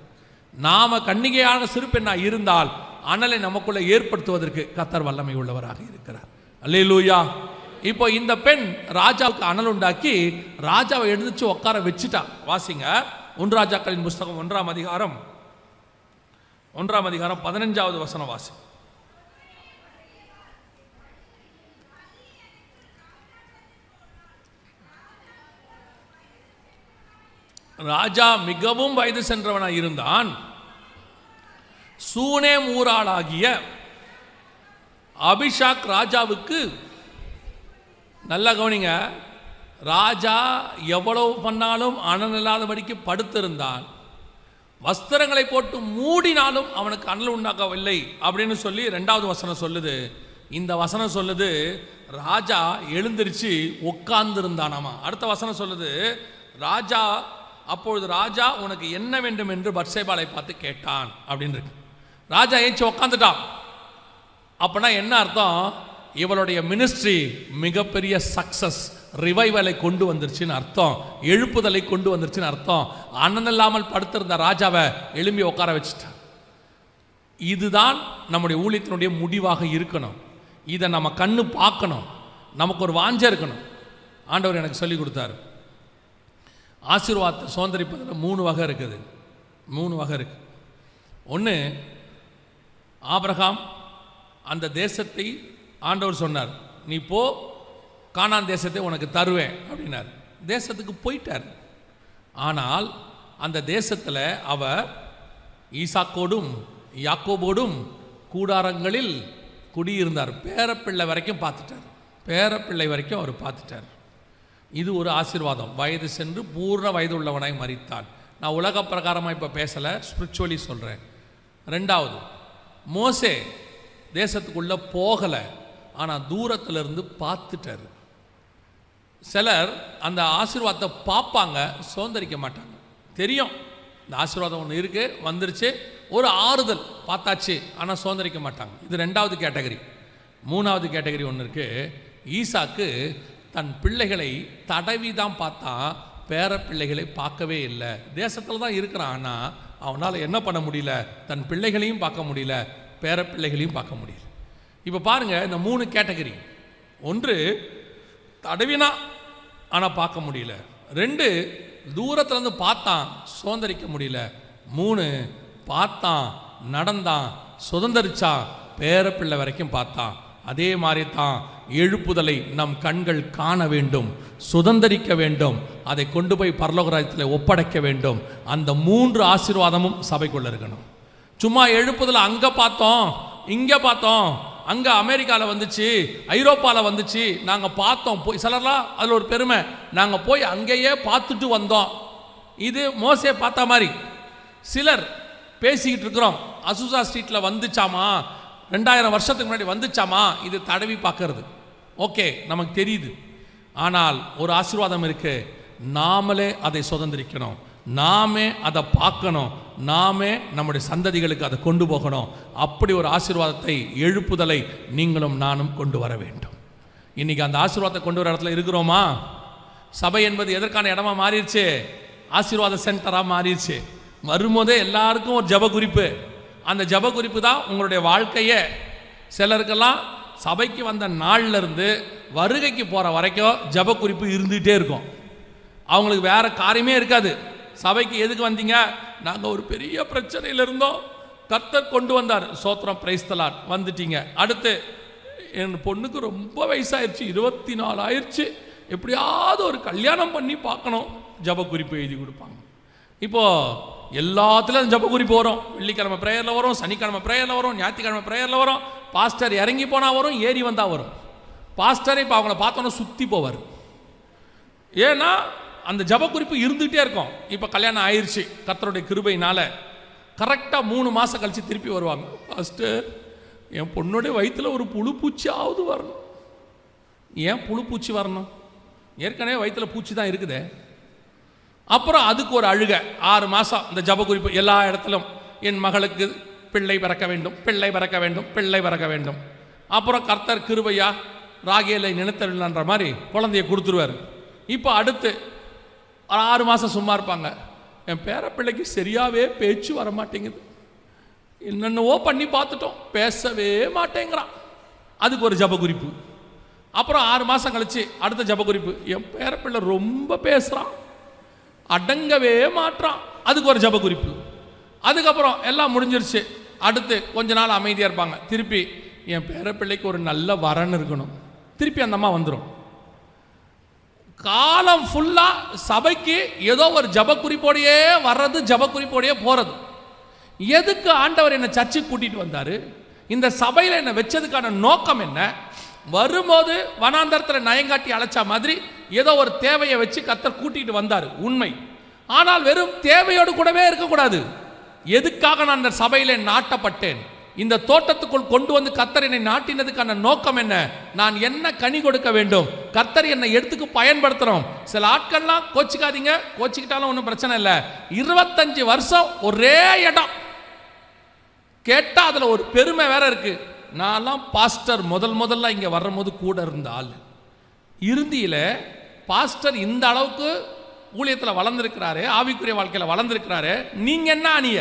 நாம கன்னிகையான சிறு பெண்ணாக இருந்தால் அனலை நமக்குள்ள ஏற்படுத்துவதற்கு கர்த்தர் வல்லமை உள்ளவராக இருக்கிறார். அல்லேலூயா. இப்போ இந்த பெண் ராஜாவுக்கு அனல் உண்டாக்கி ராஜாவை எழுந்துச்சு உட்கார வச்சுட்டா. வாசிங்க 1 ராஜாக்களின் புஸ்தகம் 1ஆம் அதிகாரம் 15வது வசனம் வாசி. ராஜா மிகவும் வயது சென்றவனாய் இருந்தான். சூனேம் ஊராளாகிய அபிஷாக் ராஜாவுக்கு, நல்ல கவனிங்க, ராஜா எவ்வளவு பண்ணாலும் அனல் இல்லாதபடிக்கு படுத்திருந்தான். வஸ்திரங்களை போட்டு மூடினாலும் அவனுக்கு அனல் உண்டாக்கவில்லை அப்படின்னு சொல்லி 2வது வசனம் சொல்லுது. இந்த வசனம் சொல்லுது ராஜா எழுந்திருச்சு உட்கார்ந்திருந்தானாமா. அடுத்த வசனம் சொல்லுது அப்பொழுது ராஜா உனக்கு என்ன வேண்டும் என்று பத்சேபாளை பார்த்து கேட்டான் அப்படின்னு இருக்கு. ராஜா ஏஞ்சி உட்காந்துட்டான். அப்படின்னா என்ன அர்த்தம்? இவளுடைய மினிஸ்ட்ரி மிகப்பெரிய சக்சஸ், ரிவைவலை கொண்டு வந்துருச்சுன்னு அர்த்தம், எழுப்புதலை கொண்டு வந்துருச்சுன்னு அர்த்தம். அனல் இல்லாமல் படுத்திருந்த ராஜாவை எழும்பி உட்கார வச்சுட்டான். இதுதான் நம்முடைய ஊழியத்தினுடைய முடிவாக இருக்கணும். இதை நம்ம கண்ணு பார்க்கணும், நமக்கு ஒரு வாஞ்சை இருக்கணும். ஆண்டவர் எனக்கு சொல்லி கொடுத்தாரு. ஆசீர்வாதத்தை சுதந்திரிப்பதில் 3 வகை இருக்குது. 3 வகை இருக்கு. ஒன்று, ஆபிரகாம் அந்த தேசத்தை ஆண்டவர் சொன்னார், நீ போ, கானான் தேசத்தை உனக்கு தருவேன் அப்படின்னார். தேசத்துக்கு போயிட்டார். ஆனால் அந்த தேசத்தில் அவர் ஈசாக்கோடும் யாக்கோபோடும் கூடாரங்களில் குடியிருந்தார். பேரப்பிள்ளை வரைக்கும் பார்த்துட்டார். பேரப்பிள்ளை வரைக்கும் அவர் பார்த்துட்டார். இது ஒரு ஆசீர்வாதம். வயது சென்று பூர்ண வயது உள்ளவனாய் மரித்தான். நான் உலக பிரகாரமாக இப்போ பேசலை, ஸ்பிரிச்சுவலி சொல்கிறேன். 2வது, மோசே தேசத்துக்குள்ளே போகலை, ஆனால் தூரத்திலிருந்து பார்த்துட்டார். சிலர் அந்த ஆசீர்வாதத்தை பார்ப்பாங்க, சுதந்திரிக்க மாட்டாங்க. தெரியும் இந்த ஆசீர்வாதம் ஒன்று இருக்குது, வந்துருச்சு, ஒரு ஆறுதல் பார்த்தாச்சு, ஆனால் சுதந்திரிக்க மாட்டாங்க. இது 2வது கேட்டகரி. 3வது கேட்டகரி ஒன்று இருக்குது. ஈசாக்கு தன் பிள்ளைகளை தடவி தான் பார்த்தா, பேர பிள்ளைகளை பார்க்கவே இல்லை. தேசத்தில் தான் இருக்கிறான், ஆனால் அவனால் என்ன பண்ண முடியல? தன் பிள்ளைகளையும் பார்க்க முடியல, பேர பிள்ளைகளையும் பார்க்க முடியல. இப்போ பாருங்கள், இந்த 3 கேட்டகரி. 1, தடவினா ஆனால் பார்க்க முடியல. 2, தூரத்துலேருந்து பார்த்தான், சுதந்திரிக்க முடியல. 3, பார்த்தான், நடந்தான், சுதந்திரிச்சான், பேர பிள்ளை வரைக்கும் பார்த்தான். அதே மாதிரி தான் எழுப்புதலை நம் கண்கள் காண வேண்டும், சுதந்திரிக்க வேண்டும், அதை கொண்டு போய் பரலோக ராஜ்யத்தில் ஒப்படைக்க வேண்டும். அந்த 3 ஆசீர்வாதமும் சபைக்குள்ள இருக்கணும். சும்மா எழுப்புதலை அங்கே பார்த்தோம், இங்கே பார்த்தோம், அங்கே அமெரிக்காவில் வந்துச்சு, ஐரோப்பாவில் வந்துச்சு, நாங்கள் பார்த்தோம், போய் சிலர்லாம் அதில் ஒரு பெருமை, நாங்கள் போய் அங்கேயே பார்த்துட்டு வந்தோம். இது மோசே பார்த்த மாதிரி. சிலர் பேசிக்கிட்டு இருக்கிறோம், அசூசா ஸ்ட்ரீட்டில் வந்துச்சாமா, 2000 வருஷத்துக்கு முன்னாடி வந்துச்சாமா, இது தடவி பார்க்கறது. ஓகே, நமக்கு தெரியுது. ஆனால் ஒரு ஆசீர்வாதம் இருக்கு, நாமளே அதை சுதந்திரிக்கணும், நாமே அதை பார்க்கணும், நாமே நம்முடைய சந்ததிகளுக்கு அதை கொண்டு போகணும். அப்படி ஒரு ஆசீர்வாதத்தை, எழுப்புதலை நீங்களும் நானும் கொண்டு வர வேண்டும். இன்னைக்கு அந்த ஆசீர்வாதத்தை கொண்டு வர இடத்துல இருக்கிறோமா? சபை என்பது எதற்கான இடமா மாறிடுச்சு? ஆசீர்வாத சென்டராக மாறிடுச்சு. வரும்போதே எல்லாருக்கும் ஒரு ஜப குறிப்பு. அந்த ஜப குறிப்பு தான் உங்களுடைய வாழ்க்கையே. சிலருக்கெல்லாம் சபைக்கு வந்த நாள்ல இருந்து வருகைக்கு போகிற வரைக்கும் ஜப குறிப்பு இருந்துகிட்டே இருக்கும். அவங்களுக்கு வேற காரியமே இருக்காது. சபைக்கு எதுக்கு வந்தீங்க? நாங்கள் ஒரு பெரிய பிரச்சனையில் இருந்தோம், கர்த்தர் கொண்டு வந்தார், சோத்திரம், பிரைஸ் தி லார்ட், வந்துட்டீங்க. அடுத்து என் பொண்ணுக்கு ரொம்ப வயசாயிருச்சு, 24 ஆயிடுச்சு, எப்படியாவது ஒரு கல்யாணம் பண்ணி பார்க்கணும், ஜப குறிப்பு எழுதி கொடுப்பாங்க. இப்போது எல்லாத்துலேயும் ஜப குறிப்பு வரும். வெள்ளிக்கிழமை ப்ரேயரில் வரும், சனிக்கிழமை ப்ரேயரில் வரும், ஞாயிற்றுக்கிழமை ப்ரேயரில் வரும். பாஸ்டர் இறங்கி போனால் வரும், ஏறி வந்தால் வரும். பாஸ்டரை இப்போ அவங்கள பார்த்தோன்னா சுற்றி போவார். ஏன்னா அந்த ஜப குறிப்பு இருந்துகிட்டே இருக்கும். இப்போ கல்யாணம் ஆயிடுச்சு கர்த்தருடைய கிருபையினால, கரெக்டாக 3 மாதம் கழித்து திருப்பி வருவாங்க. பாஸ்டர், என் பொண்ணுடைய வயிற்றில் ஒரு புழு பூச்சியாவது வரணும். ஏன் புழு பூச்சி வரணும்? ஏற்கனவே வயிற்றில் பூச்சி தான் இருக்குதே. அப்புறம் அதுக்கு ஒரு அழுகை. 6 மாதம் இந்த ஜப குறிப்பு எல்லா இடத்திலும், என் மகளுக்கு பிள்ளை பிறக்க வேண்டும், பிள்ளை பிறக்க வேண்டும், பிள்ளை பிறக்க வேண்டும். அப்புறம் கர்த்தர் கிருபையா ராகேலை நினைத்தருளான்ற மாதிரி குழந்தைய கொடுத்துருவார். இப்போ அடுத்து 6 மாதம் சும்மா இருப்பாங்க. என் பேரப்பிள்ளைக்கு சரியாகவே பேச்சு வர மாட்டேங்குது, என்னென்னவோ பண்ணி பார்த்துட்டோம், பேசவே மாட்டேங்கிறான். அதுக்கு ஒரு ஜப குறிப்பு. அப்புறம் 6 மாதம் கழிச்சு அடுத்த ஜப குறிப்பு, என் பேரப்பிள்ளை ரொம்ப பேசுகிறான், அடங்கவே மாட்டான். அதுக்கு ஒரு ஜப குறிப்பு. அதுக்கப்புறம் எல்லாம் முடிஞ்சிருச்சு. அடுத்து கொஞ்ச நாள் அமைதியாக இருப்பாங்க. திருப்பி என் பேரப்பிள்ளைக்கு ஒரு நல்ல வரன் இருக்கணும். திருப்பி அந்த அம்மா வந்துடும். காலம் ஃபுல்லாக சபைக்கு ஏதோ ஒரு ஜப குறிப்போடையே வர்றது, ஜப குறிப்போடையே போகிறது. எதுக்கு ஆண்டவர் என்னை சர்ச்சுக்கு கூட்டிகிட்டு வந்தார்? இந்த சபையில் என்னை வச்சதுக்கான நோக்கம் என்ன? வரும்போது வனாந்தரத்தில் நயங்காட்டி அழைச்சா மாதிரி ஏதோ ஒரு தேவையை வச்சு கர்த்தர் கூட்டிகிட்டு வந்தார், உண்மை. ஆனால் வெறும் தேவையோடு கூடவே இருக்கக்கூடாது. எதுக்காக நான் இந்த சபையிலே நாட்டப்பட்டேன்? இந்த தோட்டத்துக்குள் கொண்டு வந்து கர்த்தர் என்னை நாட்டினதுக்கான நோக்கம் என்ன? நான் என்ன கனி கொடுக்க வேண்டும்? கர்த்தர் என்னை எடுத்துக்கு பயன்படுத்துகிறோம். சில ஆட்கள்லாம் கோச்சிக்காதீங்க, கோச்சிக்கிட்டாலும் ஒன்றும் பிரச்சனை இல்லை. 25 வருஷம் ஒரே இடம் கேட்டால் அதில் ஒரு பெருமை வேற இருக்கு. நான்லாம் பாஸ்டர் முதல்ல இங்கே வரும்போது கூட இருந்த ஆள். இறுதியில் பாஸ்டர் இந்த அளவுக்கு ஊழியத்தில் வளர்ந்துருக்கிறாரு, ஆவிக்குரிய வாழ்க்கையில் வளர்ந்துருக்கிறாரு. நீங்கள் என்ன அணிய,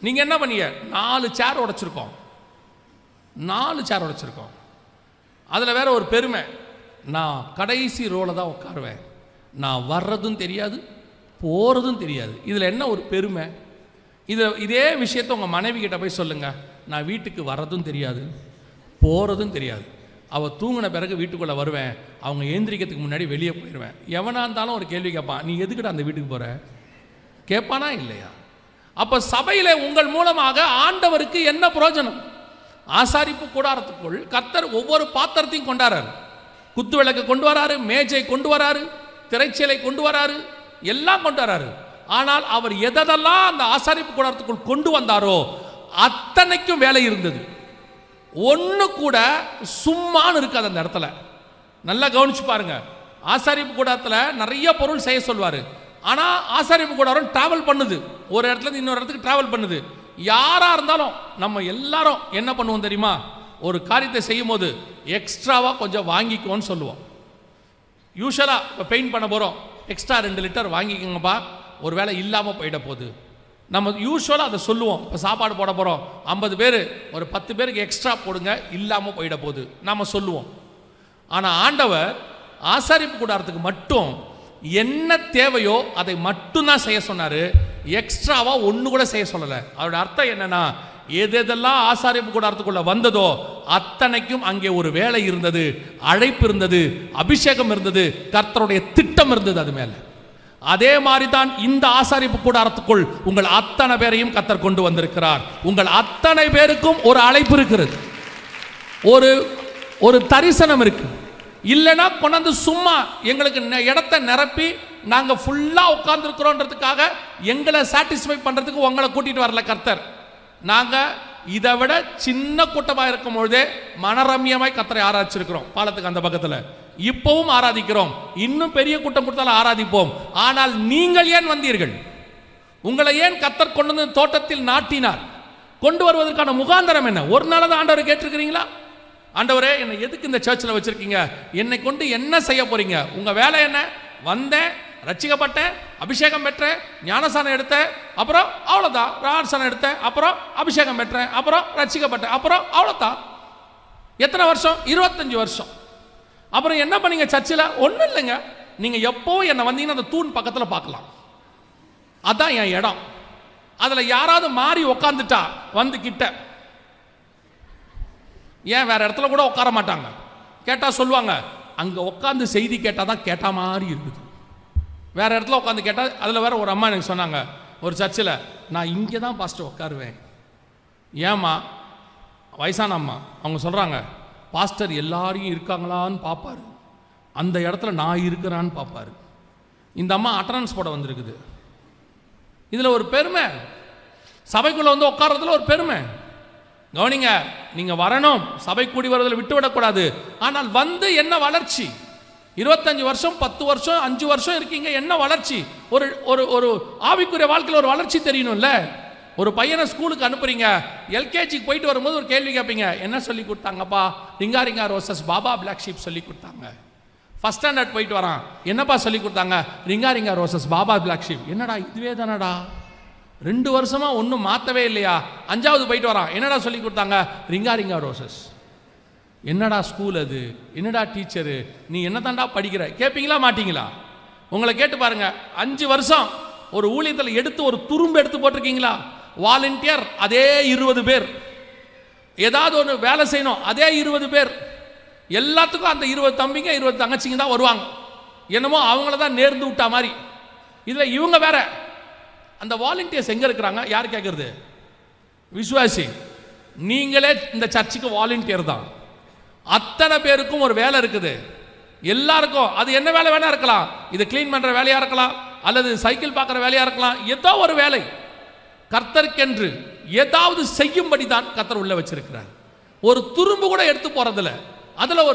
நீங்கள் என்ன பண்ணிய? 4 சேர் உடைச்சிருக்கோம், 4 சேர் உடைச்சிருக்கோம். அதில் வேற ஒரு பெருமை, நான் கடைசி ரோவில் தான் உட்காருவேன், நான் வர்றதும் தெரியாது போகிறதும் தெரியாது. இதில் என்ன ஒரு பெருமை? இதே விஷயத்தை உங்கள் மனைவி கிட்ட போய் சொல்லுங்கள். நான் வீட்டுக்கு வர்றதும் தெரியாது போகிறதும் தெரியாது, அவள் தூங்கின பிறகு வீட்டுக்குள்ளே வருவேன், அவங்க ஏந்திரிக்கிறதுக்கு முன்னாடி வெளியே போயிடுவேன். எவனாக இருந்தாலும் ஒரு கேள்வி கேட்பான், நீ எதுக்கிட்ட அந்த வீட்டுக்கு போகிற? கேட்பானா இல்லையா? அப்போ சபையில் உங்கள் மூலமாக ஆண்டவருக்கு என்ன பிரயோஜனம்? ஆசாரிப்பு கூடாரத்துக்குள் கர்த்தர் ஒவ்வொரு பாத்திரத்தையும் கொண்டாடுறாரு. குத்து விளக்கு கொண்டு வராரு, மேஜை கொண்டு வராரு, திரைச்சீலை கொண்டு வராரு, எல்லாம் கொண்டு வராரு. ஆனால் அவர் எதெல்லாம் அந்த ஆசாரிப்பு கூடாரத்துக்குள் கொண்டு வந்தாரோ அத்தனைக்கும் வேலை இருந்தது. ஒன்று கூட சும்மானு இருக்காது அந்த இடத்துல. நல்லா கவனிச்சு பாருங்க. ஆசாரிப்பு கூடாரத்தில் நிறைய பொருள் செய்ய சொல்வார். ஆனால் ஆசாரிப்பு கூடாரம் டிராவல் பண்ணுது, ஒரு இடத்துல இன்னொரு இடத்துக்கு டிராவல் பண்ணுது. யாராக இருந்தாலும் நம்ம எல்லாரும் என்ன பண்ணுவோம் தெரியுமா? ஒரு காரியத்தை செய்யும் போது எக்ஸ்ட்ராவாக கொஞ்சம் வாங்கிக்குவோன்னு சொல்லுவோம். யூஸ்வலாக இப்போ பெயிண்ட் பண்ண போகிறோம், எக்ஸ்ட்ரா 2 லிட்டர் வாங்கிக்கோங்கப்பா, ஒரு வேளை இல்லாமல் போயிட போகுது. நம்ம யூஸ்வலாக அதை சொல்லுவோம். இப்போ சாப்பாடு போட போகிறோம், 50 பேர், ஒரு 10 பேருக்கு எக்ஸ்ட்ரா போடுங்க, இல்லாமல் போயிட போகுது நம்ம சொல்லுவோம். ஆனால் ஆண்டவர் ஆசாரிப்பு கூடாரத்துக்கு மட்டும் என்ன தேவையோ அதை மட்டும்தான் செய்ய சொன்னார். எக்ஸ்ட்ராவாக ஒன்று கூட செய்ய சொல்லலை. அதோட அர்த்தம் என்னன்னா, எதெல்லாம் ஆசாரிப்பு கூடாரத்துக்குள்ள வந்ததோ அத்தனைக்கும் அங்கே ஒரு வேலை இருந்தது, அழைப்பு இருந்தது, அபிஷேகம் இருந்தது, கர்த்தருடைய திட்டம் இருந்தது அது மேலே. அதே மாதிரி தான் இந்த ஆசாரிப்பு கூடாரத்துக்குள் உங்கள் அத்தனை பேரையும் கர்த்தர் கொண்டு வந்திருக்கிறார். உங்கள் அத்தனை பேருக்கும் ஒரு அழைப்பு இருக்கிறது, ஒரு தரிசனம் இருக்கு. இல்லைன்னா கொண்டாந்து சும்மா எங்களுக்கு இடத்தை நிரப்பி நாங்கள் ஃபுல்லாக உட்கார்ந்துருக்கிறோன்றதுக்காக எங்களை சாட்டிஸ்ஃபை பண்ணுறதுக்கு உங்களை கூட்டிகிட்டு வரல கர்த்தர். நாங்கள் இதை விட சின்ன கூட்டமாக இருக்கும் பொழுதே மனரம்யமாய் கர்த்தரை ஆராய்ச்சிருக்கிறோம். பாலத்துக்கு அந்த பக்கத்தில் இப்பவும் ஆராதிக்கிறோம். இன்னும் பெரிய கூட்டம் கொடுத்தாலும் ஆராதிப்போம். ஆனால் நீங்கள் ஏன் வந்தீர்கள்? உங்களை ஏன் கர்த்தர் கொண்டு வந்து தோட்டத்தில் நாட்டினார்? கொண்டு வருவதற்கான முகாந்தரம் என்ன? ஒரு நாள் தான் ஆண்டவர் கேட்டிருக்கிறீங்களா? ஆண்டவரே, என்னை எதுக்கு இந்த சர்ச்சில் வச்சிருக்கீங்க? என்னை கொண்டு என்ன செய்ய போறீங்க? உங்க வேலை என்ன? வந்தேன், ரட்சிக்கப்பட்டேன், அபிஷேகம் பெற்றேன், ஞானசானம் எடுத்தேன், அப்புறம் அவ்வளோதான். ஞானசானம் எடுத்தேன், அப்புறம் அபிஷேகம் பெற்றேன், அப்புறம் ரட்சிக்கப்பட்டேன், அப்புறம் அவ்வளோதான். எத்தனை வருஷம்? 25 வருஷம். அப்புறம் என்ன பண்ணீங்க சர்ச்சில்? ஒன்றும் இல்லைங்க. நீங்கள் எப்போ என்னை வந்தீங்கன்னா அந்த தூண் பக்கத்தில் பார்க்கலாம், அதான் என் இடம். அதில் யாராவது மாறி உக்காந்துட்டா வந்து கிட்ட, ஏன் வேற இடத்துல கூட உட்கார மாட்டாங்க. கேட்டால் சொல்லுவாங்க, அங்கே உட்காந்து செய்தி கேட்டால் தான் கேட்ட மாதிரி இருக்குது. வேற இடத்துல உட்காந்து கேட்டால், அதில் வேற ஒரு அம்மா எனக்கு சொன்னாங்க ஒரு சர்ச்சில், நான் இங்கே தான் பாஸ்டர் உட்காருவேன். ஏம்மா? வயசான அம்மா. அவங்க சொல்கிறாங்க, பாஸ்டர் எல்லாரையும் இருக்காங்களான்னு பார்ப்பாரு, அந்த இடத்துல நான் இருக்கிறான்னு பார்ப்பாரு. இந்த அம்மா அட்டனன்ஸ் போட வந்திருக்குது. இதில் ஒரு பெருமை, சபைக்குள்ளே வந்து உட்கார்றதுல ஒரு பெருமை. கவனிங்க, நீங்கள் வரணும், சபை கூடி வருவதில் விட்டுவிடக்கூடாது. ஆனால் வந்து என்ன வளர்ச்சி? 25 வருஷம், 10 வருஷம், 5 வருஷம் இருக்கீங்க, என்ன வளர்ச்சி? ஒரு ஒரு ஒரு ஆவிக்குரிய வாழ்க்கையில் ஒரு வளர்ச்சி தெரியணும்ல. ஒரு பையனை ஸ்கூலுக்கு அனுப்புறீங்க, எல்கேஜிக்கு போயிட்டு வரும்போது ஒரு கேள்வி கேட்பீங்க, என்ன சொல்லி கொடுத்தாங்கப்பா? Ringa ringa roses baa baa black sheep சொல்லி கொடுத்தாங்க. ஃபர்ஸ்ட் ஸ்டாண்டர்ட் போயிட்டு வரான், என்னப்பா சொல்லி கொடுத்தாங்க? Ringa ringa roses baa baa black sheep. என்னடா இதுவே தானடா, 2 வருஷமா ஒன்றும் மாற்றவே இல்லையா? 5வது போயிட்டு வரான், என்னடா சொல்லி கொடுத்தாங்க? Ringa ringa roses. என்னடா ஸ்கூல் அது, என்னடா டீச்சரு, நீ என்ன தாண்டா படிக்கிற கேட்பீங்களா மாட்டீங்களா? உங்களை கேட்டு பாருங்க, 5 வருஷம் ஒரு ஊழியத்தில் எடுத்து ஒரு துரும்பு எடுத்து போட்டிருக்கீங்களா? வாலண்டியர் அதே 20 பேர், ஏதாவது ஒன்று வேலை செய்யணும் அதே 20 பேர், எல்லாத்துக்கும் அந்த 20 தம்பிங்க 20 தங்கச்சிங்க தான் வருவாங்க. என்னமோ அவங்கள தான் நேர்ந்து விட்டா மாதிரி. இதில் இவங்க வேற. அந்த வாலண்டியர்ஸ் எங்கே இருக்கிறாங்க? யார் கேட்குறது? விசுவாசி. நீங்களே இந்த சர்ச்சுக்கு வாலண்டியர் தான். அத்தனை பேருக்கும் ஒரு வேலை இருக்குது. எல்லாருக்கும் அது என்ன வேலை வேணா இருக்கலாம். இது கிளீன் பண்ணுற வேலையாக இருக்கலாம், அல்லது சைக்கிள் பார்க்குற வேலையாக இருக்கலாம். ஏதோ ஒரு வேலை கர்த்தருக்கென்று ஏதாவது செய்யும்படி தான் கர்த்தர் உள்ள வச்சிருக்கிறார். ஒரு துரும்பு கூட எடுத்து போகிறதில்ல. அதில்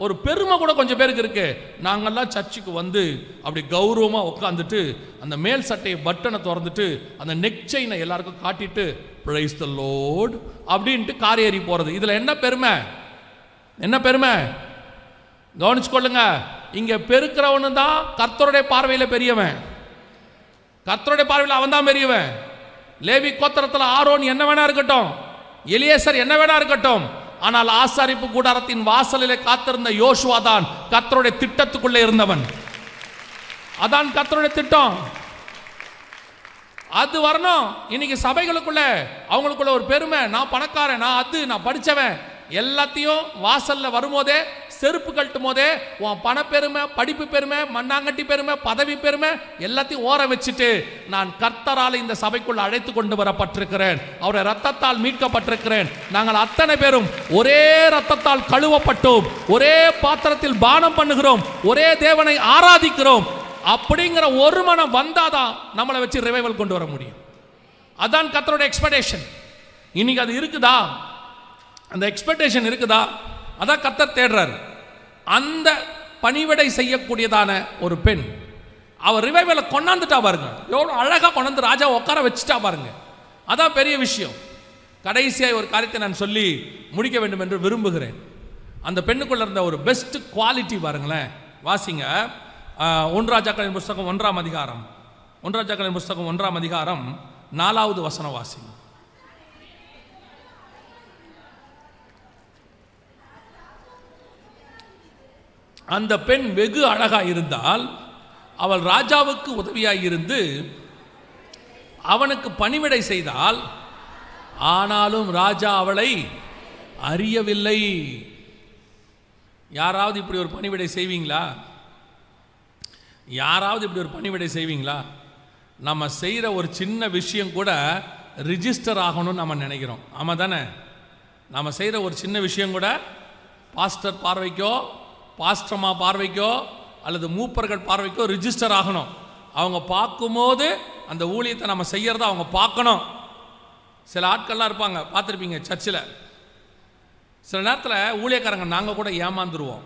ஒரு பெருமை கூட கொஞ்சம் பேருக்கு இருக்கு. நாங்கள்லாம் சர்ச்சுக்கு வந்து அப்படி கௌரவமாக உட்காந்துட்டு அந்த மேல் சட்டையை பட்டனை திறந்துட்டு அந்த நெக் செயினை எல்லாருக்கும் காட்டிட்டு பிரைஸ் தி லார்ட் அப்படின்ட்டு கார் ஏறி போகிறது. இதில் என்ன பெருமை? என்ன பெருமை? கவனிச்சுக்கொள்ளுங்க. இங்கே பெருக்கிறவனு தான் கர்த்தருடைய பார்வையில் பெரியவன். கர்த்தருடைய பார்வையில் அவன் தான் பெரியவன். லேவி கோத்திரத்தில் ஆரோன் என்ன வேணா இருக்கட்டும், எலியேசர் என்ன வேணா இருக்கட்டும், ஆனால் ஆசாரிப்பு கூடாரத்தின் வாசலிலே காத்திருந்த யோசுவா தான் கர்த்தருடைய திட்டத்துக்குள்ளே இருந்தவன். அதான் கர்த்தருடைய திட்டம். அது வரணும். இன்னைக்கு சபைகளுக்குள்ள அவங்களுக்குள்ள ஒரு பெருமை, நான் பணக்காரன், நான் அது, நான் படித்தவன், எல்லாத்தையும் வாசல்ல வரும்போதே செருப்பு கட்டும் போதே உன் பண பெருமை, படிப்பு பெருமை, மண்ணாங்கட்டி பெருமை, பதவி பெருமை எல்லாத்தையும் ஓர வச்சுட்டு, நான் கர்த்தரால் இந்த சபைக்குள் அழைத்து கொண்டு வரப்பட்டிருக்கிறேன், அவருடைய ரத்தத்தால் மீட்கப்பட்டிருக்கிறேன், நாங்கள் அத்தனை பேரும் ஒரே ரத்தத்தால் கழுவப்பட்டோம், ஒரே பாத்திரத்தில் பானம் பண்ணுகிறோம், ஒரே தேவனை ஆராதிக்கிறோம் அப்படிங்கிற ஒரு மனம் வந்தாதான் நம்மளை வச்சு ரிவைவல் கொண்டு வர முடியும். அதான் கர்த்தருடைய எக்ஸ்பெக்டேஷன். இன்னைக்கு அது இருக்குதா? அந்த எக்ஸ்பெக்டேஷன் இருக்குதா? அதான் கர்த்தர் தேடுறார். அந்த பணிவிடை செய்யக்கூடியதான ஒரு பெண், அவர் ரிவைவலை கொண்டாந்துட்டா பாருங்க, எவ்வளோ அழகாக கொண்டாந்து ராஜா உட்கார வச்சுட்டா பாருங்க. அதான் பெரிய விஷயம். கடைசியாக ஒரு காரியத்தை நான் சொல்லி முடிக்க வேண்டும் என்று விரும்புகிறேன். அந்த பெண்ணுக்குள்ள இருந்த ஒரு பெஸ்ட் குவாலிட்டி பாருங்களேன். வாசிங்க 1 ராஜாக்களின் புஸ்தகம் 1ஆம் அதிகாரம், 1 ராஜாக்களின் புஸ்தகம் 1ஆம் அதிகாரம் 4வது வசனம் வாசிங்க. அந்த பெண் வெகு அழகாக இருந்தால், அவள் ராஜாவுக்கு உதவியாக இருந்து அவனுக்கு பணிவிடை செய்தால், ஆனாலும் ராஜா அவளை அறியவில்லை. யாராவது இப்படி ஒரு பணிவிடை செய்வீங்களா? யாராவது இப்படி ஒரு பணிவிடை செய்வீங்களா? நம்ம செய்கிற ஒரு சின்ன விஷயம் கூட ரிஜிஸ்டர் ஆகணும்னு நம்ம நினைக்கிறோம். ஆமாம் தானே? நம்ம செய்கிற ஒரு சின்ன விஷயம் கூட பாஸ்டர் பார்வைக்கோ, பாஸ்டர்மா பார்வைக்கோ, அல்லது மூப்பர்கள் பார்வைக்கோ ரிஜிஸ்டர் ஆகணும். அவங்க பார்க்கும்போது அந்த ஊழியத்தை நம்ம செய்கிறத அவங்க பார்க்கணும். சில ஆட்கள்லாம் இருப்பாங்க, பார்த்துருப்பீங்க சர்ச்சில். சில நேரத்தில் ஊழியக்காரங்க நாங்கள் கூட ஏமாந்துருவோம்.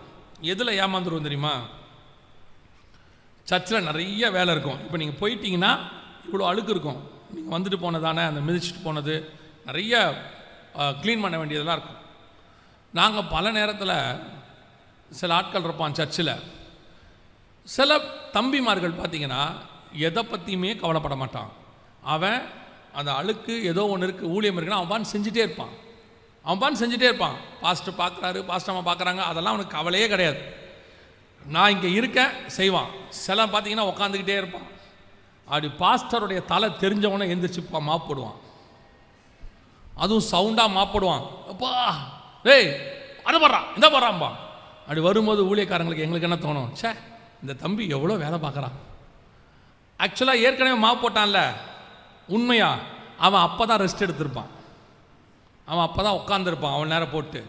எதில் ஏமாந்துருவோம் தெரியுமா? சர்ச்சில் நிறைய வேலை இருக்கும். இப்போ நீங்கள் போயிட்டீங்கன்னா இவ்வளோ அழுக்கு இருக்கும், நீங்கள் வந்துட்டு போனதானே, அந்த மிதிச்சுட்டு போனது, நிறைய க்ளீன் பண்ண வேண்டியதெல்லாம் இருக்கும். நாங்கள் பல நேரத்தில் சில ஆட்கள் இருப்பான் சர்ச்சில். சில தம்பிமார்கள் பார்த்தீங்கன்னா எதை பற்றியுமே கவலைப்பட மாட்டான். அவன் அந்த அழுக்கு ஏதோ ஒன்று இருக்குது, ஊழியம் இருக்குன்னா அவன் செஞ்சுட்டே இருப்பான். அவன் செஞ்சுட்டே இருப்பான். பாஸ்டர் பார்க்குறாரு, பாஸ்டர்மா பார்க்குறாங்க, அதெல்லாம் அவனுக்கு கவலையே கிடையாது. நான் இங்கே இருக்கேன் செய்வான். சில பார்த்தீங்கன்னா உட்காந்துக்கிட்டே இருப்பான். அப்படி பாஸ்டருடைய தலை தெரிஞ்சவனை எந்திரிச்சுப்பா மாப்பிடுவான். அதுவும் சவுண்டாக மாப்பிடுவான். அப்பா டேய் அதை படுறான், இந்த படுறான்பா. அப்படி வரும்போது ஊழியக்காரங்களுக்கு எங்களுக்கு என்ன தோணும்? சே, இந்த தம்பி எவ்வளோ வேலை பார்க்குறான். ஆக்சுவலாக ஏற்கனவே மாவு போட்டான்ல, உண்மையா அவன் அப்போ தான் ரெஸ்ட் எடுத்திருப்பான். அவன் அப்போ தான் உட்காந்துருப்பான் அவன் நேரம் போட்டு.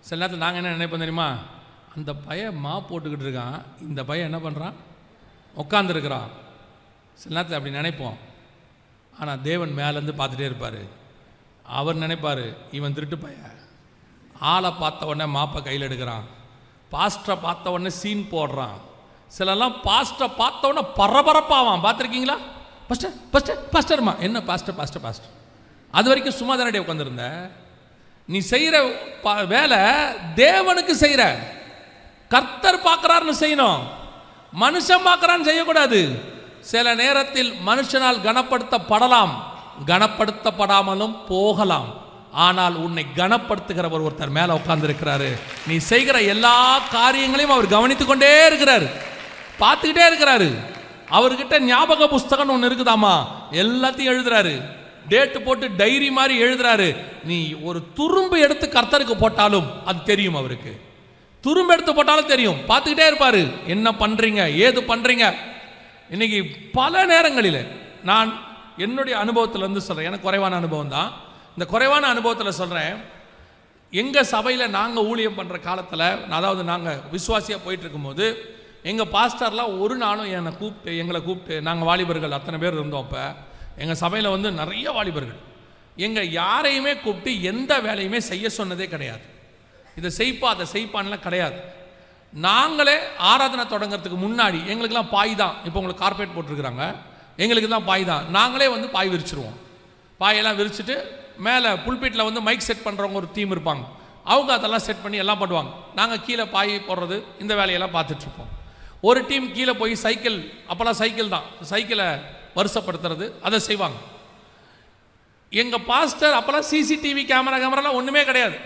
சில நேரத்தில் நாங்கள் என்ன நினைப்போம் தெரியுமா? அந்த பையன் மாவு போட்டுக்கிட்டு இருக்கான், இந்த பையன் என்ன பண்ணுறான்? உட்காந்துருக்கிறான். சில நேரத்தில் அப்படி நினைப்போம். ஆனால் தேவன் மேலேருந்து பார்த்துட்டே இருப்பார். அவர் நினைப்பார், இவன் திருட்டு பையன். ஆளை பார்த்த உடனே மாப்பை கையில் எடுக்கிறான், பாஸ்டரை பார்த்த உடனே சீன் போடுறான். சிலெல்லாம் பாஸ்டரை பார்த்த உடனே பரபரப்பாவான். பார்த்துருக்கீங்களா? பாஸ்டர் பாஸ்டர் பாஸ்டர்மா, என்ன பாஸ்டர் பாஸ்டர் பாஸ்டர் அது வரைக்கும் சும்மா தானே உட்காந்துருந்த. நீ செய்கிற வேலை தேவனுக்கு செய்கிற, கர்த்தர் பார்க்குறாருன்னு செய்யணும், மனுஷன் பார்க்குறான்னு செய்யக்கூடாது. சில நேரத்தில் மனுஷனால் கனப்படுத்தப்படலாம், கனப்படுத்தப்படாமலும் போகலாம். ஆனால் உன்னை கனப்படுத்துகிறவர் ஒருத்தர் மேலே உட்கார்ந்துருக்கிறாரு. நீ செய்கிற எல்லா காரியங்களையும் அவர் கவனித்துக் கொண்டே இருக்கிறாரு, பார்த்துக்கிட்டே இருக்கிறாரு. அவர்கிட்ட ஞாபக புஸ்தகம் ஒன்று இருக்குதாமா, எல்லாத்தையும் எழுதுறாரு, டேட்டு போட்டு டைரி மாதிரி எழுதுறாரு. நீ ஒரு துரும்பு எடுத்து கர்த்தருக்கு போட்டாலும் அது தெரியும் அவருக்கு. துரும்பு எடுத்து போட்டாலும் தெரியும், பார்த்துக்கிட்டே இருப்பாரு என்ன பண்றீங்க ஏது பண்றீங்க. இன்னைக்கு பல நேரங்களில் நான் என்னுடைய அனுபவத்திலேருந்து சொல்கிறேன், எனக்கு குறைவான அனுபவம் தான். இந்த குறைவான அனுபவத்தில் சொல்கிறேன். எங்கள் சபையில் நாங்கள் ஊழியம் பண்ணுற காலத்தில், அதாவது நாங்கள் விசுவாசியாக போயிட்டு இருக்கும்போது, எங்கள் பாஸ்டர்லாம் ஒரு நாளும் எங்களை கூப்பிட்டு நாங்கள் வாலிபர்கள் அத்தனை பேர் இருந்தோம். அப்போ எங்கள் சபையில் வந்து நிறைய வாலிபர்கள், எங்கள் யாரையுமே கூப்பிட்டு எந்த வேலையுமே செய்ய சொன்னதே கிடையாது. இதை செய்ப்பா அதை செய்ப்பான்லாம் கிடையாது. நாங்களே ஆராதனை தொடங்கிறதுக்கு முன்னாடி எங்களுக்கெல்லாம் பாய் தான். இப்போ உங்களுக்கு கார்பெட் போட்டிருக்கிறாங்க, எங்களுக்கு தான் பாய் தான். நாங்களே வந்து பாய் விரிச்சிருவோம். பாயெல்லாம் விரிச்சிட்டு மேலே புல்பீட்டில் வந்து மைக் செட் பண்ணுறவங்க ஒரு டீம் இருப்பாங்க, அவங்க அதெல்லாம் செட் பண்ணி எல்லாம் பண்ணுவாங்க. நாங்கள் கீழே பாய் போடுறது இந்த வேலையெல்லாம் பார்த்துட்ருப்போம். ஒரு டீம் கீழே போய் சைக்கிள், அப்போல்லாம் சைக்கிள் தான், சைக்கிளை வருஷப்படுத்துறது அதை செய்வாங்க. எங்கள் பாஸ்டர் அப்போல்லாம் சிசிடிவி கேமராலாம் ஒன்றுமே கிடையாது.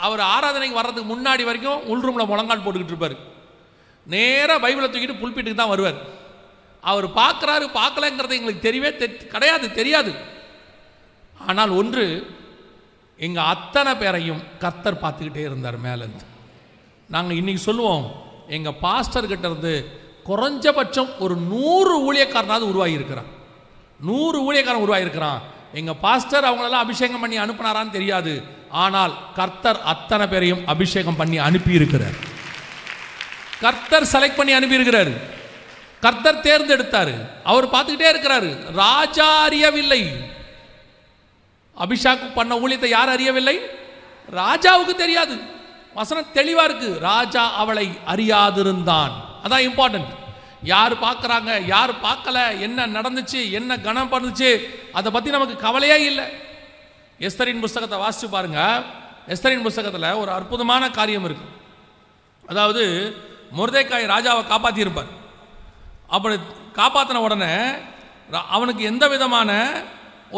அவர் ஆராதனைக்கு வர்றதுக்கு முன்னாடி வரைக்கும் உள்ரூமில் முழங்கால் போட்டுக்கிட்டு இருப்பார். நேராக பைபிளை தூக்கிட்டு புல்பீட்டுக்கு தான் வருவார். அவர் பார்க்குறாரு பார்க்கலங்கிறது எங்களுக்கு தெரியவே தெரியாது. ஆனால் ஒன்று, எங்கள் அத்தனை பேரையும் கர்த்தர் பார்த்துக்கிட்டே இருந்தார் மேலேருந்து. நாங்கள் இன்றைக்கி சொல்லுவோம், எங்கள் பாஸ்டர்கிட்ட இருந்து குறைஞ்சபட்சம் ஒரு 100 ஊழியக்காரனாவது உருவாகியிருக்கிறான். 100 ஊழியக்காரன் உருவாகியிருக்கிறான். எங்கள் பாஸ்டர் அவங்களெல்லாம் அபிஷேகம் பண்ணி அனுப்பினாரான்னு தெரியாது, ஆனால் கர்த்தர் அத்தனை பேரையும் அபிஷேகம் பண்ணி அனுப்பியிருக்கிறார். கர்த்தர் செலக்ட் பண்ணி அனுப்பியிருக்கிறார், கர்த்தர் தேர்ந்தெடுத்தார். அவர் பார்த்துக்கிட்டே இருக்கிறாரு. ராஜா அறியவில்லை, அபிஷேகம் பண்ண ஊழியத்தை யார் அறியவில்லை? ராஜாவுக்கு தெரியாது. வசனம் தெளிவா இருக்கு, ராஜா அவளை அறியாதிருந்தான். அதான் இம்பார்ட்டன்ட். யார் பார்க்குறாங்க யார் பார்க்கல, என்ன நடந்துச்சு என்ன கணம் பண்ணுச்சு, அதை பற்றி நமக்கு கவலையே இல்லை. எஸ்தரின் புஸ்தகத்தை வாசித்து பாருங்க. எஸ்தரின் புஸ்தகத்தில் ஒரு அற்புதமான காரியம் இருக்கு. அதாவது மொர்தெக்காய் ராஜாவை காப்பாற்றியிருப்பார். அப்படி காப்பாற்றின உடனே அவனுக்கு எந்த விதமான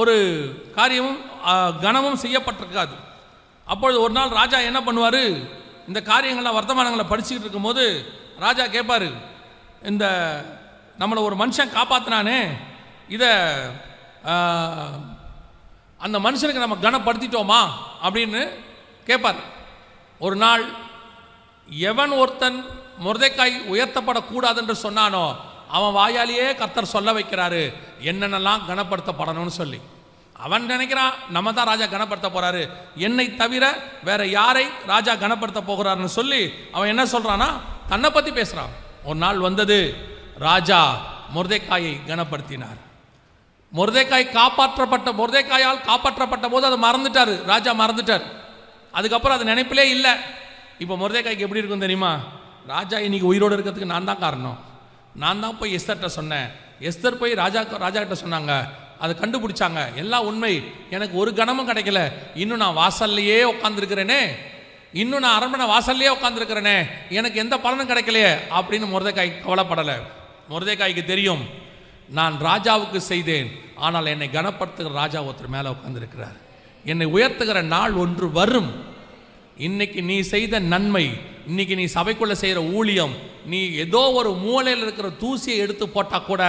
ஒரு காரியமும் கனமும் செய்யப்பட்டிருக்காது. அப்பொழுது ஒரு நாள் ராஜா என்ன பண்ணுவார், இந்த காரியங்கள்லாம் வர்த்தமானங்களை படிச்சுக்கிட்டு இருக்கும்போது ராஜா கேட்பார், இந்த நம்மளை ஒரு மனுஷன் காப்பாற்றினானே, இதை அந்த மனுஷனுக்கு நம்ம கனப்படுத்திட்டோமா அப்படின்னு கேட்பார். ஒரு நாள் எவன் ஒருத்தன் மொர்தெக்காய் உயர்த்தப்படக்கூடாது என்று சொன்னானோ அவன் வாயாலேயே கர்த்தர் சொல்ல வைக்கிறாரு என்னென்னலாம் கனப்படுத்தப்படணும்னு சொல்லி. அவன் நினைக்கிறான் நம்ம தான் ராஜா கனப்படுத்த போறாரு, என்னை தவிர வேற யாரை ராஜா கனப்படுத்த போகிறாருன்னு சொல்லி அவன் என்ன சொல்றானா, தன்னை பற்றி பேசுறான். ஒரு நாள் வந்தது, ராஜா மொர்தெக்காயை கனப்படுத்தினார். மொர்தெக்காயால் காப்பாற்றப்பட்ட போது அதை மறந்துட்டார், ராஜா மறந்துட்டார். அதுக்கப்புறம் அது நினைப்பிலே இல்லை. இப்போ மொர்தெக்காய்க்கு எப்படி இருக்கும் தெரியுமா, ராஜா இன்னைக்கு உயிரோடு இருக்கிறதுக்கு நான் தான் காரணம், நான் தான் போய் எஸ்தர்கிட்ட சொன்னேன், எஸ்தர் போய் ராஜா கிட்ட சொன்னாங்க, அதை கண்டுபிடிச்சாங்க, எல்லாம் உண்மை, எனக்கு ஒரு கணமும் கிடைக்கல, இன்னும் நான் வாசல்லையே உட்காந்துருக்கிறேனே, இன்னும் நான் அரண்மனை வாசல்லையே உட்காந்துருக்கிறேனே, எனக்கு எந்த பலனும் கிடைக்கலையே அப்படின்னு மொர்தெக்காய் கவலைப்படலை. மொர்தெக்காய்க்கு தெரியும், நான் ராஜாவுக்கு செய்தேன், ஆனால் என்னை கனப்படுத்துகிற ராஜா ஒருத்தர் மேலே உட்காந்துருக்கிறார், என்னை உயர்த்துகிற நாள் ஒன்று வரும். இன்னைக்கு நீ செய்த நன்மை, இன்னைக்கு நீ சபைக்குள்ள செய்கிற ஊழியம், நீ ஏதோ ஒரு மூலையில் இருக்கிற தூசியை எடுத்து போட்டால் கூட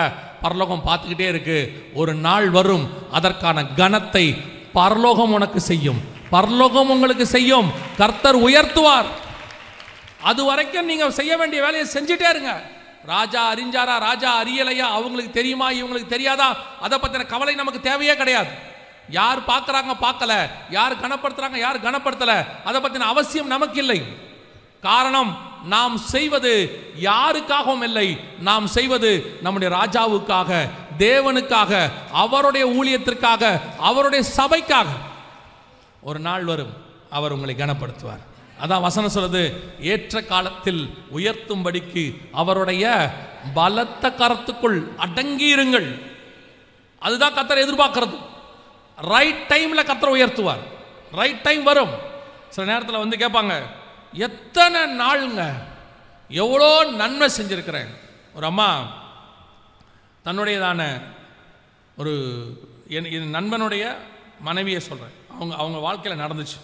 பரலோகம் பார்த்துக்கிட்டே இருக்கு. ஒரு நாள் வரும், அதற்கான கனத்தை பரலோகம் உனக்கு செய்யும், பரலோகம் உங்களுக்கு செய்யும், கர்த்தர் உயர்த்துவார். அது வரைக்கும் நீங்க செய்ய வேண்டிய வேலையை செஞ்சுட்டே இருங்க. ராஜா அறிஞ்சாரா ராஜா அறியலையா, அவங்களுக்கு தெரியுமா இவங்களுக்கு தெரியாதா, அதை பற்றின கவலை நமக்கு தேவையே கிடையாது. யார் பார்க்குறாங்க பார்க்கல, யார் கனப்படுத்துறாங்க யார் கனப்படுத்தலை, அதை பற்றின அவசியம் நமக்கு இல்லை. காரணம், நாம் செய்வது யாருக்காகவும் இல்லை, நாம் செய்வது நம்முடைய ராஜாவுக்காக, தேவனுக்காக, அவருடைய ஊழியத்திற்காக, அவருடைய சபைக்காக. ஒரு நாள் வரும், அவர் உங்களை கனப்படுத்துவார். அதான் வசனம் சொல்லுது, ஏற்ற காலத்தில் உயர்த்தும்படிக்கு அவருடைய பலத்த கரத்துக்குள் அடங்கியிருங்கள். அதுதான் கர்த்தர் எதிர்பார்க்கிறது. ரைட் டைமில் கர்த்தர் உயர்த்துவார். ரைட் டைம் வரும். சில நேரத்தில் வந்து கேட்பாங்க, எத்தனை நாளுங்க எவ்வளோ நன்மை செஞ்சுருக்கிறேன். ஒரு அம்மா தன்னுடையதான ஒரு என் நண்பனுடைய மனைவியை சொல்கிறேன், அவங்க வாழ்க்கையில் நடந்துச்சு.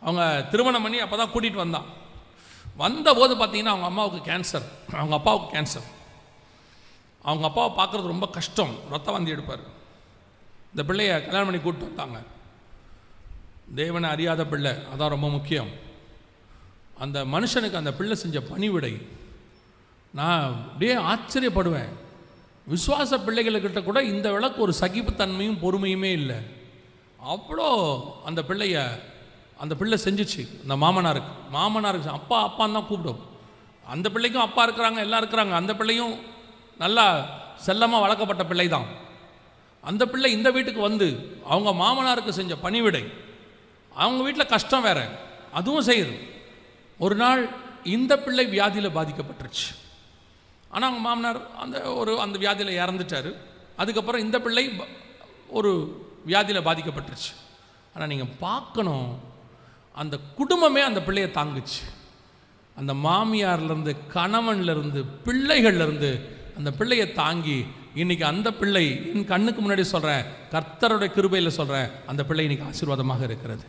அவங்க திருமணம் பண்ணி அப்போ தான் கூட்டிகிட்டு வந்தான். வந்தபோது பார்த்தீங்கன்னா அவங்க அம்மாவுக்கு கேன்சர், அவங்க அப்பாவுக்கு கேன்சர். அவங்க அப்பாவை பார்க்குறது ரொம்ப கஷ்டம், ரத்த வாந்தி எடுப்பார். இந்த பிள்ளையை கல்யாணம் பண்ணி கூப்பிட்டு வந்தாங்க. தேவனை அறியாத பிள்ளை, அதான் ரொம்ப முக்கியம். அந்த மனுஷனுக்கு அந்த பிள்ளை செஞ்ச பணிவிடை நான் அப்படியே ஆச்சரியப்படுவேன். விசுவாச பிள்ளைகளுக்கிட்ட கூட இந்த விளக்கு ஒரு சகிப்புத்தன்மையும் பொறுமையுமே இல்லை. அவ்வளோ அந்த பிள்ளை செஞ்சிச்சு. அந்த மாமனாருக்கு அப்பா அப்பான்னு தான் கூப்பிடும். அந்த பிள்ளைக்கும் அப்பா இருக்கிறாங்க, எல்லாம் இருக்கிறாங்க. அந்த பிள்ளையும் நல்லா செல்லமாக வளர்க்கப்பட்ட பிள்ளை தான். அந்த பிள்ளை இந்த வீட்டுக்கு வந்து அவங்க மாமனாருக்கு செஞ்ச பணிவிடை, அவங்க வீட்டில் கஷ்டம் வேற, அதுவும் செய்யுது. ஒரு நாள் இந்த பிள்ளை வியாதியில் பாதிக்கப்பட்டுருச்சு. ஆனால் அவங்க மாமனார் அந்த வியாதியில் இறந்துட்டார். அதுக்கப்புறம் இந்த பிள்ளை ஒரு வியாதியில் பாதிக்கப்பட்டுருச்சு. ஆனால் நீங்கள் பார்க்கணும், அந்த குடும்பமே அந்த பிள்ளையை தாங்குச்சு. அந்த மாமியார்லேருந்து, கணவன்லேருந்து, பிள்ளைகள்லேருந்து அந்த பிள்ளையை தாங்கி இன்றைக்கி அந்த பிள்ளை என் கண்ணுக்கு முன்னாடி சொல்கிறேன், கர்த்தருடைய கிருபையில் சொல்கிறேன், அந்த பிள்ளை இன்றைக்கி ஆசீர்வாதமாக இருக்கிறது.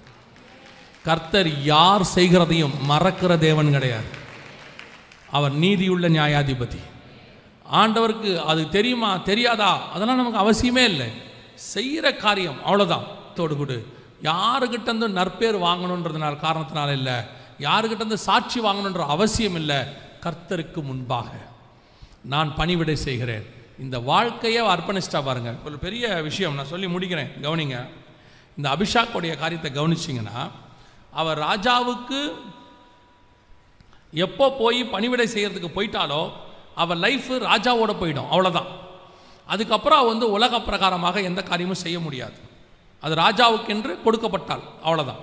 கர்த்தர் யார் செய்கிறதையும் மறக்கிற தேவன் கிடையாது. அவர் நீதியுள்ள நியாயாதிபதி. ஆண்டவருக்கு அது தெரியுமா தெரியாதா அதெல்லாம் நமக்கு அவசியமே இல்லை. செய்கிற காரியம் அவ்வளோதான். தொடுகுடு யாருக்கிட்டேருந்து நற்பேர் வாங்கணுன்றதுனால காரணத்தினால இல்லை, யாருக்கிட்டேருந்து சாட்சி வாங்கணுன்ற அவசியம் இல்லை. கர்த்தருக்கு முன்பாக நான் பணிவிடை செய்கிறேன். இந்த வாழ்க்கையை அர்ப்பணிச்சிட்டா பாருங்க. ஒரு பெரிய விஷயம் நான் சொல்லி முடிக்கிறேன், கவனிங்க. இந்த அபிஷாக்குடைய காரியத்தை கவனிச்சிங்கன்னா, அவர் ராஜாவுக்கு எப்போ போய் பணிவிடை செய்கிறதுக்கு போயிட்டாலோ அவள் லைஃப் ராஜாவோட போயிடும், அவ்வளோதான். அதுக்கப்புறம் அவள் வந்து உலக பிரகாரமாக எந்த காரியமும் செய்ய முடியாது. அது ராஜாவுக்கென்று கொடுக்கப்பட்டாள், அவ்வளோதான்.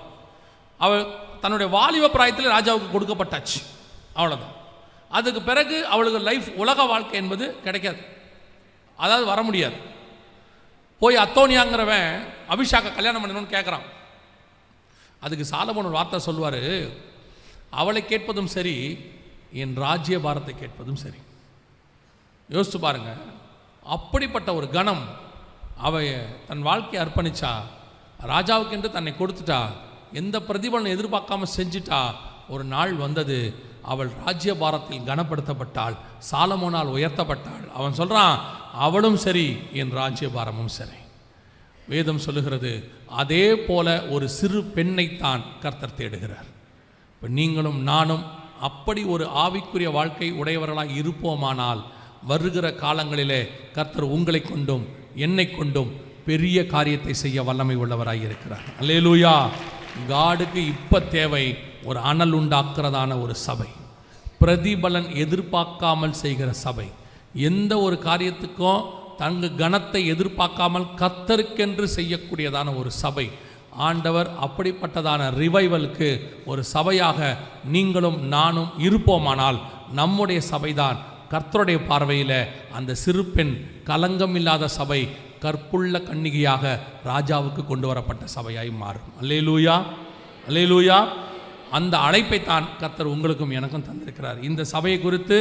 அவள் தன்னுடைய வாலிப பிராயத்தில் ராஜாவுக்கு கொடுக்கப்பட்டாச்சு, அவ்வளோதான். அதுக்கு பிறகு அவளுக்கு லைஃப் உலக வாழ்க்கை என்பது கிடைக்காது, அதாவது வர முடியாது. போய் அத்தோனியாங்கிறவன் அபிஷாக்கை கல்யாணம் பண்ணணும்னு கேட்குறான். அதுக்கு சாலமோன் ஒரு வார்த்தை சொல்லுவார், அவளை கேட்பதும் சரி, என் ராஜ்ய பாரத்தை கேட்பதும் சரி. யோசிச்சு பாருங்க, அப்படிப்பட்ட ஒரு கணம். அவ தன் வாழ்க்கையை அர்ப்பணிச்சா, ராஜாவுக்கென்று தன்னை கொடுத்துட்டா, எந்த பிரதிபலனை எதிர்பார்க்காம செஞ்சிட்டா. ஒரு நாள் வந்தது, அவள் ராஜ்ய பாரத்தில் கனப்படுத்தப்பட்டாள், சாலமோனால் உயர்த்தப்பட்டாள். அவன் சொல்கிறான், அவளும் சரி, என் ராஜ்ய பாரமும் சரி. வேதம் சொல்லுகிறது, அதே போல ஒரு சிறு பெண்ணைத்தான் கர்த்தர் தேடுகிறார். இப்போ நீங்களும் நானும் அப்படி ஒரு ஆவிக்குரிய வாழ்க்கை உடையவர்களாக இருப்போமானால், வருகிற காலங்களிலே கர்த்தர் உங்களை கொண்டும் என்னை கொண்டும் பெரிய காரியத்தை செய்ய வல்லமை உள்ளவராக இருக்கிறார். அல்லேலூயா. காடுக்கு இப்போ தேவை ஒரு அனல் உண்டாக்குறதான ஒரு சபை, பிரதிபலன் எதிர்பார்க்காமல் செய்கிற சபை, எந்த ஒரு காரியத்துக்கும் தங்க கனத்தை எதிர்பார்க்காமல் கர்த்தருக்கென்று செய்யக்கூடியதான ஒரு சபை. ஆண்டவர் அப்படிப்பட்டதான ரிவைவலுக்கு ஒரு சபையாக நீங்களும் நானும் இருப்போமானால், நம்முடைய சபைதான் கர்த்தருடைய பார்வையில் அந்த சிறு பெண் கலங்கம் இல்லாத சபை, கற்புள்ள கன்னிகையாக ராஜாவுக்கு கொண்டு வரப்பட்ட சபையாய் மாறும். அல்லேலூயா, அல்லேலூயா. அந்த அழைப்பை தான் கர்த்தர் உங்களுக்கும் எனக்கும் தந்திருக்கிறார். இந்த சபையை குறித்து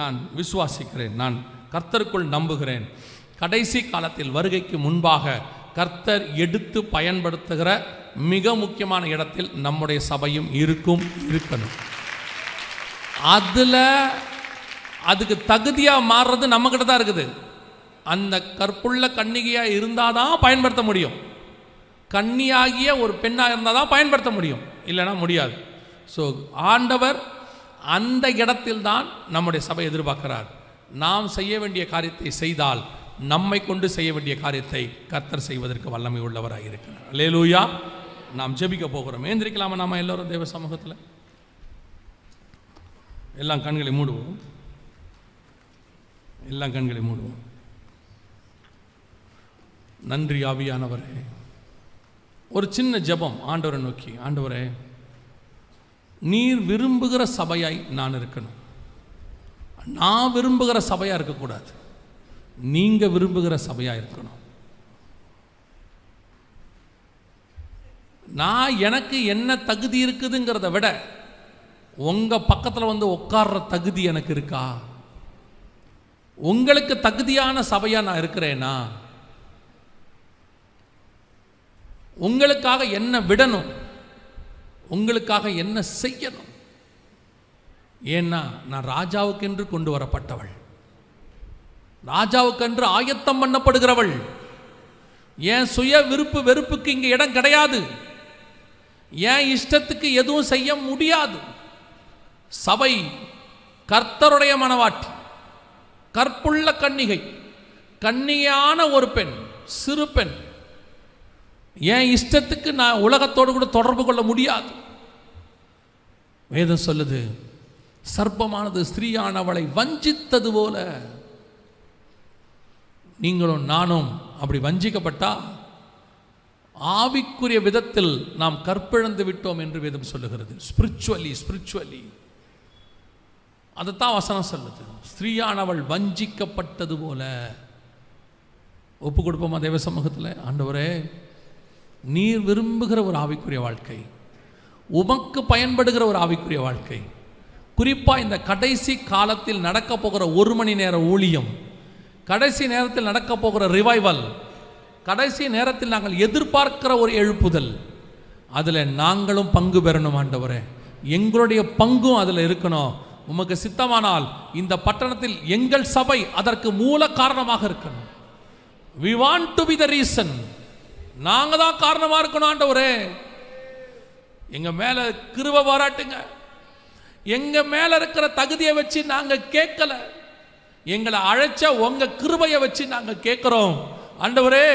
நான் விசுவாசிக்கிறேன், நான் கர்த்தருக்குள் நம்புகிறேன். கடைசி காலத்தில் வருகைக்கு முன்பாக கர்த்தர் எடுத்து பயன்படுத்துகிற மிக முக்கியமான இடத்தில் நம்முடைய சபையும் இருக்கணும். அதுக்கு தகுதியாக மாறுறது நம்மக்கிட்ட தான் இருக்குது. அந்த கற்புள்ள கன்னிகையாக இருந்தால் தான் பயன்படுத்த முடியும். கன்னியாகிய ஒரு பெண்ணாக இருந்தால் தான் பயன்படுத்த முடியும், இல்லைன்னா முடியாது. ஸோ ஆண்டவர் அந்த இடத்தில் தான் நம்முடைய சபை எதிர்பார்க்கிறார். நாம் செய்ய வேண்டிய காரியத்தை செய்தால், நம்மை கொண்டு செய்ய வேண்டிய காரியத்தை கர்த்தர் செய்வதற்கு வல்லமை உள்ளவராக இருக்கிறார். அல்லேலூயா. நாம் ஜெபிக்க போகிறோம். ஏந்திரிக்கலாமா? நாம் எல்லோரும் தேவ சமூகத்தில் எல்லாம் கண்களை மூடுவோம். எல்லாம் கண்களை மூடுவோம். நன்றி ஆவியானவரே. ஒரு சின்ன ஜெபம் ஆண்டவரை நோக்கி. ஆண்டவரே, நீர் விரும்புகிற சபையாய் நான் இருக்கணும். நான் விரும்புகிற சபையாக இருக்கக்கூடாது, நீங்கள் விரும்புகிற சபையாக இருக்கணும். நான் எனக்கு என்ன தகுதி இருக்குதுங்கிறத விட உங்க பக்கத்தில் வந்து உட்கார்ற தகுதி எனக்கு இருக்கா? உங்களுக்கு தகுதியான சபையா நான் இருக்கிறேனா? உங்களுக்காக என்ன விடணும், உங்களுக்காக என்ன செய்யணும்? ஏன்னா நான் ராஜாவுக்கென்று கொண்டு வரப்பட்டவள், ராஜாவுக்கென்று ஆயத்தம் பண்ணப்படுகிறவள். என் சுய விருப்பு வெறுப்புக்கு இங்கே இடம் கிடையாது. என் இஷ்டத்துக்கு எதுவும் செய்ய முடியாது. சபை கர்த்தருடைய மனவாட்டி, கற்புள்ள கன்னிகை, கன்னியான ஒரு பெண், சிறு பெண். என் இஷ்டத்துக்கு நான் உலகத்தோடு கூட தொடர்பு கொள்ள முடியாது. வேதம் சொல்லுது, சர்ப்பமானது ஸ்திரீயானவளை வஞ்சித்தது போல நீங்களும் நானும் அப்படி வஞ்சிக்கப்பட்டா ஆவிக்குரிய விதத்தில் நாம் கற்பிழந்து விட்டோம் என்று வேதம் சொல்லுகிறது. ஸ்பிரிச்சுவலி அதைத்தான் வசனம் சொல்லுது. ஸ்திரீயானவள் வஞ்சிக்கப்பட்டது போல. ஒப்பு கொடுப்போமா தேவ சமூகத்தில்? ஆண்டவரே, நீர் விரும்புகிற ஒரு ஆவிக்குரிய வாழ்க்கை, உமக்கு பயன்படுகிற ஒரு ஆவிக்குரிய வாழ்க்கை, குறிப்பாக இந்த கடைசி காலத்தில் நடக்க போகிற 1 மணி நேர ஊழியம், கடைசி நேரத்தில் நடக்க போகிற ரிவைவல், கடைசி நேரத்தில் நாங்கள் எதிர்பார்க்கிற ஒரு எழுப்புதல், அதில் நாங்களும் பங்கு பெறணும் ஆண்டவரே. எங்களுடைய பங்கும் அதில் இருக்கணும். உமக்கு சித்தமானால் இந்த பட்டணத்தில் எங்கள் சபை அதற்கு மூல காரணமாக இருக்கணும். we want to be the reason. நாங்கள் தான் காரணமாக இருக்கணும் ஆண்டவரே. எங்க மேல கிருபை பாராட்டுங்க. எங்க மேல இருக்கிற தகுதியை வச்சு நாங்க கேட்கல, எங்களை அழைச்ச உங்க கிருபையை வச்சு நாங்க கேட்கிறோம் ஆண்டவரே.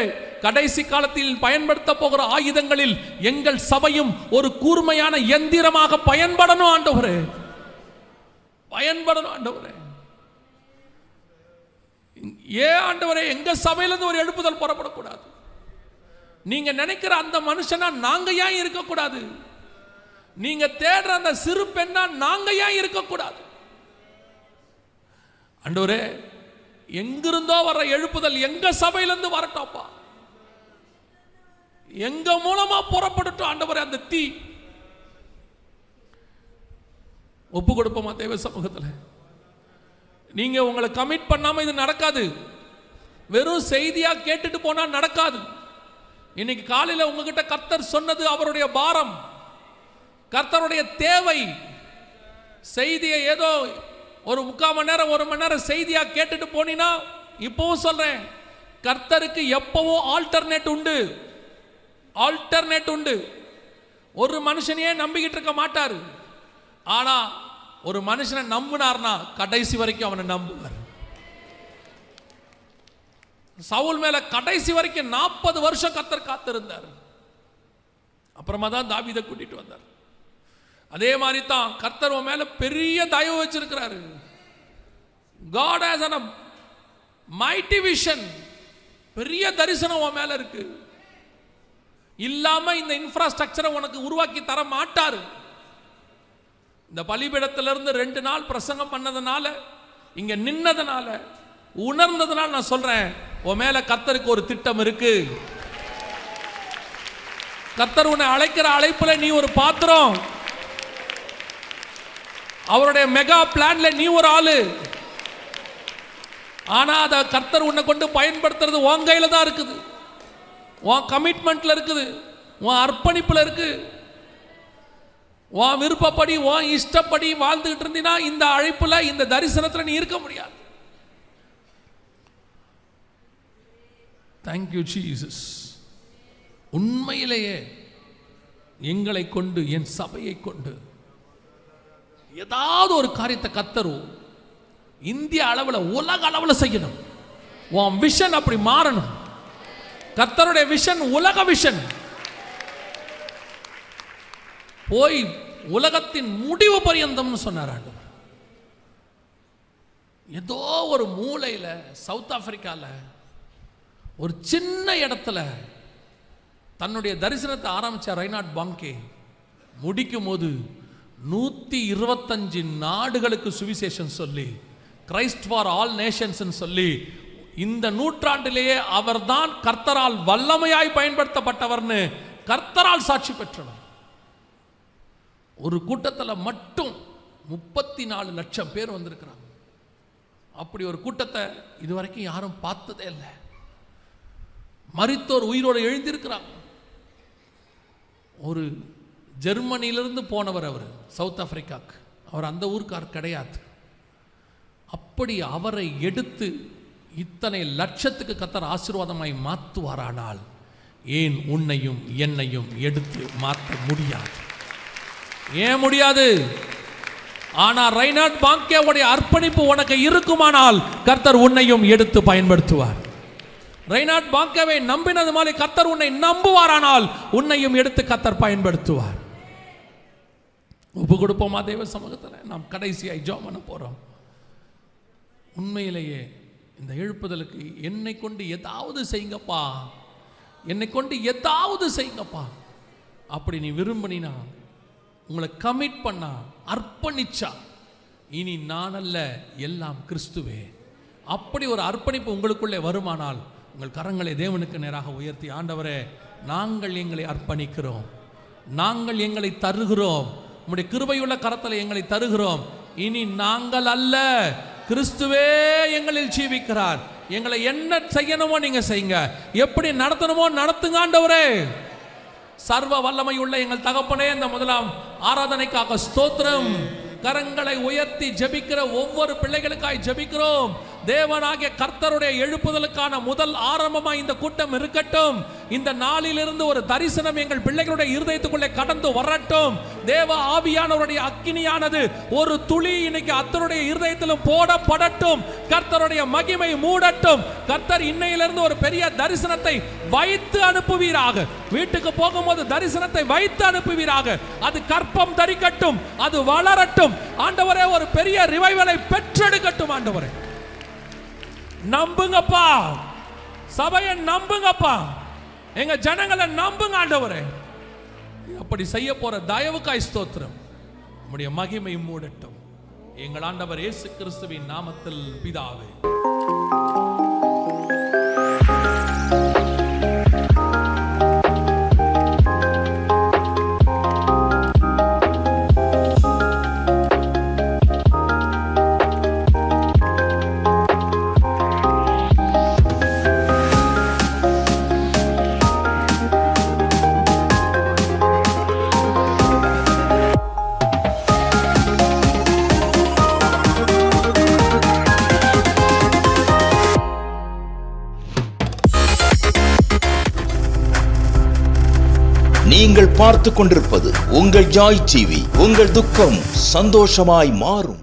கடைசி காலத்தில் பயன்படுத்த போகிற ஆயுதங்களில் எங்கள் சபையும் ஒரு கூர்மையான எந்திரமாக பயன்படணும் ஆண்டவரே, பயன்படணும் ஆண்டவரே. ஏன் ஆண்டவரே எங்க சபையிலிருந்து ஒரு எழுப்புதல் புறப்படக்கூடாது? நீங்க நினைக்கிற அந்த மனுஷனா நாங்க ஏன் இருக்கக்கூடாது? நீங்க தேடுற அந்த சிறு பெண்ணா நாங்க ஏன் இருக்கக்கூடாது? ஆண்டவரே, எங்கிருந்தோ வர்ற எழுப்புதல் எங்க சபையிலிருந்து வரட்டோப்பா, எங்க மூலமா புறப்படட்டும் ஆண்டவரே அந்த தீ. ஒப்பு கொடுப்போமா தேவ சமூகத்தில்? நீங்க உங்களை கமிட் பண்ணாம இது நடக்காது. வெறும் செய்தியா கேட்டுட்டு போனா நடக்காது. இன்னைக்கு காலையில் உங்ககிட்ட கர்த்தர் சொன்னது அவருடைய பாரம், கர்த்தருடைய தேவை. செய்தியை ஏதோ ஒரு 3/4 மணி நேரம் 1 மணி நேரம் செய்தியா கேட்டுட்டு போனீங்கன்னா, இப்பவும் சொல்றேன், கர்த்தருக்கு எப்பவும் ஆல்டர்னேட் உண்டு, ஆல்டர்னேட் உண்டு. ஒரு மனுஷனையே நம்பிக்கிட்டு இருக்க மாட்டாரு. ஆனா ஒரு மனுஷனை நம்பினார்னா கடைசி வரைக்கும் அவனை நம்புவார். சவுல் மேல கடைசி வரைக்கும் 40 வருஷம் கர்த்தர் காத்திருந்தார். அப்புறமா தான் தாவீதை கூட்டிட்டு வந்தார். அதே மாதிரி தான் கர்த்தர் உன் மேல பெரிய தயவு வச்சிருக்கிறாரு. God has a mighty vision. பெரிய தரிசனம் உன் மேல இருக்கு. இல்லாம இந்த இன்ஃப்ராஸ்ட்ரக்சரை உனக்கு உருவாக்கி தர மாட்டாரு. இந்த பலிபீடத்திலிருந்து 2 நாள் பிரசங்கம் பண்ணதுனால, இங்க நின்னதுனால, உணர்ந்ததுனால நான் சொல்றேன், உன் மேல கர்த்தருக்கு ஒரு திட்டம் இருக்கு. கர்த்தர் உன்னை அழைக்கிற அழைப்புல நீ ஒரு பாத்திரம். அவருடைய மெகா பிளான்ல நீ ஒரு ஆளு. ஆனா அத கர்த்தர் உன்னை கொண்டு பயன்படுத்துறது உன் கையில தான் இருக்குது, உன் கமிட்மெண்ட்ல இருக்குது, உன் அர்ப்பணிப்புல இருக்கு. உன் விருப்பப்படி உன் இஷ்டப்படி வாழ்ந்துகிட்டு இருந்தீனா இந்த அழைப்புல இந்த தரிசனத்துல நீ இருக்க முடியாது. Thank you Jesus. உண்மையிலேயே எங்களை கொண்டு, என் சபையை கொண்டு ஏதாவது ஒரு காரியத்தை கர்த்தர் இந்திய அளவில் உலக அளவில் செய்யணும். உன் விஷன் அப்படி மாறணும். கர்த்தருடைய விஷன் உலக விஷன். போய் உலகத்தின் முடிவு பரியந்தம்னு சொன்னார் ஆண்டவர். ஏதோ ஒரு மூலையில சவுத் ஆப்பிரிக்கால ஒரு சின்ன இடத்துல தன்னுடைய தரிசனத்தை ஆரம்பிச்ச ரைனாட் பாங்கே முடிக்கும் போது 125 நாடுகளுக்கு சுவிசேஷம் சொல்லி, கிரைஸ்ட் ஃபார் ஆல் நேஷன்ஸ் சொல்லி, இந்த நூற்றாண்டிலேயே அவர்தான் கர்த்தரால் வல்லமையாய் பயன்படுத்தப்பட்டவர்னு கர்த்தரால் சாட்சி பெற்றவர். ஒரு கூட்டத்தில் மட்டும் 34 லட்சம் பேர் வந்திருக்கிறாங்க. அப்படி ஒரு கூட்டத்தை இதுவரைக்கும் யாரும் பார்த்ததே இல்லை. மரித்தோர் உயிரோடு எழுந்திருக்கிறாங்க. ஒரு ஜெர்மனியிலிருந்து போனவர், அவர் சவுத் ஆப்பிரிக்காவுக்கு, அவர் அந்த ஊருக்கார் கிடையாது. அப்படி அவரை எடுத்து இத்தனை லட்சத்துக்கு கர்த்தர் ஆசீர்வாதமாய் மாற்றுவாரானால் ஏன் உன்னையும் என்னையும் எடுத்து மாற்ற முடியாது? ஏன் முடியாது? ஆனால் ரெய்னார்ட் பாங்கேவுடைய அர்ப்பணிப்பு உனக்கு இருக்குமானால் கர்த்தர் உன்னையும் எடுத்து பயன்படுத்துவார். ரெய்னார்ட் பாங்கேவை நம்பினது மாதிரி கர்த்தர் உன்னை நம்புவாரானால் உன்னையும் எடுத்து கர்த்தர் பயன்படுத்துவார். ஒப்பு கொடுப்போமா தேவ சமூகத்தில்? நாம் கடைசியாய் ஜெபம் பண்ண போறோம். உண்மையிலேயே இந்த எழுப்புதலுக்கு என்னை கொண்டு ஏதாவது செய்யுங்கப்பா, என்னை கொண்டு ஏதாவது செய்யுங்கப்பா அப்படி நீ விரும்பினா, உங்களை கமிட் பண்ணா, அர்ப்பணிச்சா, இனி நான் அல்ல எல்லாம் கிறிஸ்துவே, அப்படி ஒரு அர்ப்பணிப்பு உங்களுக்குள்ளே வருமானால் உங்கள் கரங்களை தேவனுக்கு நேராக உயர்த்தி, ஆண்டவரே நாங்கள் எங்களை அர்ப்பணிக்கிறோம், நாங்கள் எங்களை தருகிறோம், உம்முடைய கிருபையுள்ள கரத்தில் எங்களை தருகிறோம். இனி நாங்கள் அல்ல, கிறிஸ்துவே எங்களில் ஜீவிக்கிறார். எங்களை என்ன செய்யணுமோ நீங்க செய்யுங்க, எப்படி நடத்தணுமோ நடத்துங்க ஆண்டவரே. சர்வ வல்லமை உள்ள எங்கள் தகப்பனே, இந்த முதலாம் ஆராதனைக்காக ஸ்தோத்திரம். கரங்களை உயர்த்தி ஜெபிக்கிற ஒவ்வொரு பிள்ளைகளுக்காய் ஜெபிக்கிறோம். தேவனாகிய கர்த்தருடைய எழுப்புதலுக்கான முதல் ஆரம்பமாய் இந்த கூட்டம் இருக்கட்டும். இந்த நாளிலிருந்து ஒரு தரிசனம் எங்கள் பிள்ளைகளுடைய இருதயத்துக்குள்ளே கடந்து வரட்டும். தேவ ஆவியானவருடைய அக்கினியானது ஒரு துளி இன்னைக்கு அத்தருடைய இருதயத்திலும் போடப்படட்டும். கர்த்தருடைய மகிமை மூடட்டும். கர்த்தர் இன்னையிலிருந்து ஒரு பெரிய தரிசனத்தை வைத்து அனுப்புவீராக. வீட்டுக்கு போகும்போது தரிசனத்தை வைத்து அனுப்புவீராக. அது கற்பம் தரிக்கட்டும், அது வளரட்டும். ஆண்டவரே, ஒரு பெரிய ரிவைவலை பெற்றெடுக்கட்டும். ஆண்டவரே நம்புங்கப்பா, சபையை நம்புங்கப்பா, எங்க ஜனங்களை நம்புங்க ஆண்டவரே. அப்படி செய்ய போற தயவுக்காய் ஸ்தோத்திரம். உம்முடைய மகிமை மூடட்டும். எங்கள் ஆண்டவர் இயேசு கிறிஸ்துவின் நாமத்தில் பிதாவே. நீங்கள் பார்த்துக் கொண்டிருப்பது உங்கள் ஜாய் டிவி. உங்கள் துக்கம் சந்தோஷமாய் மாறும்.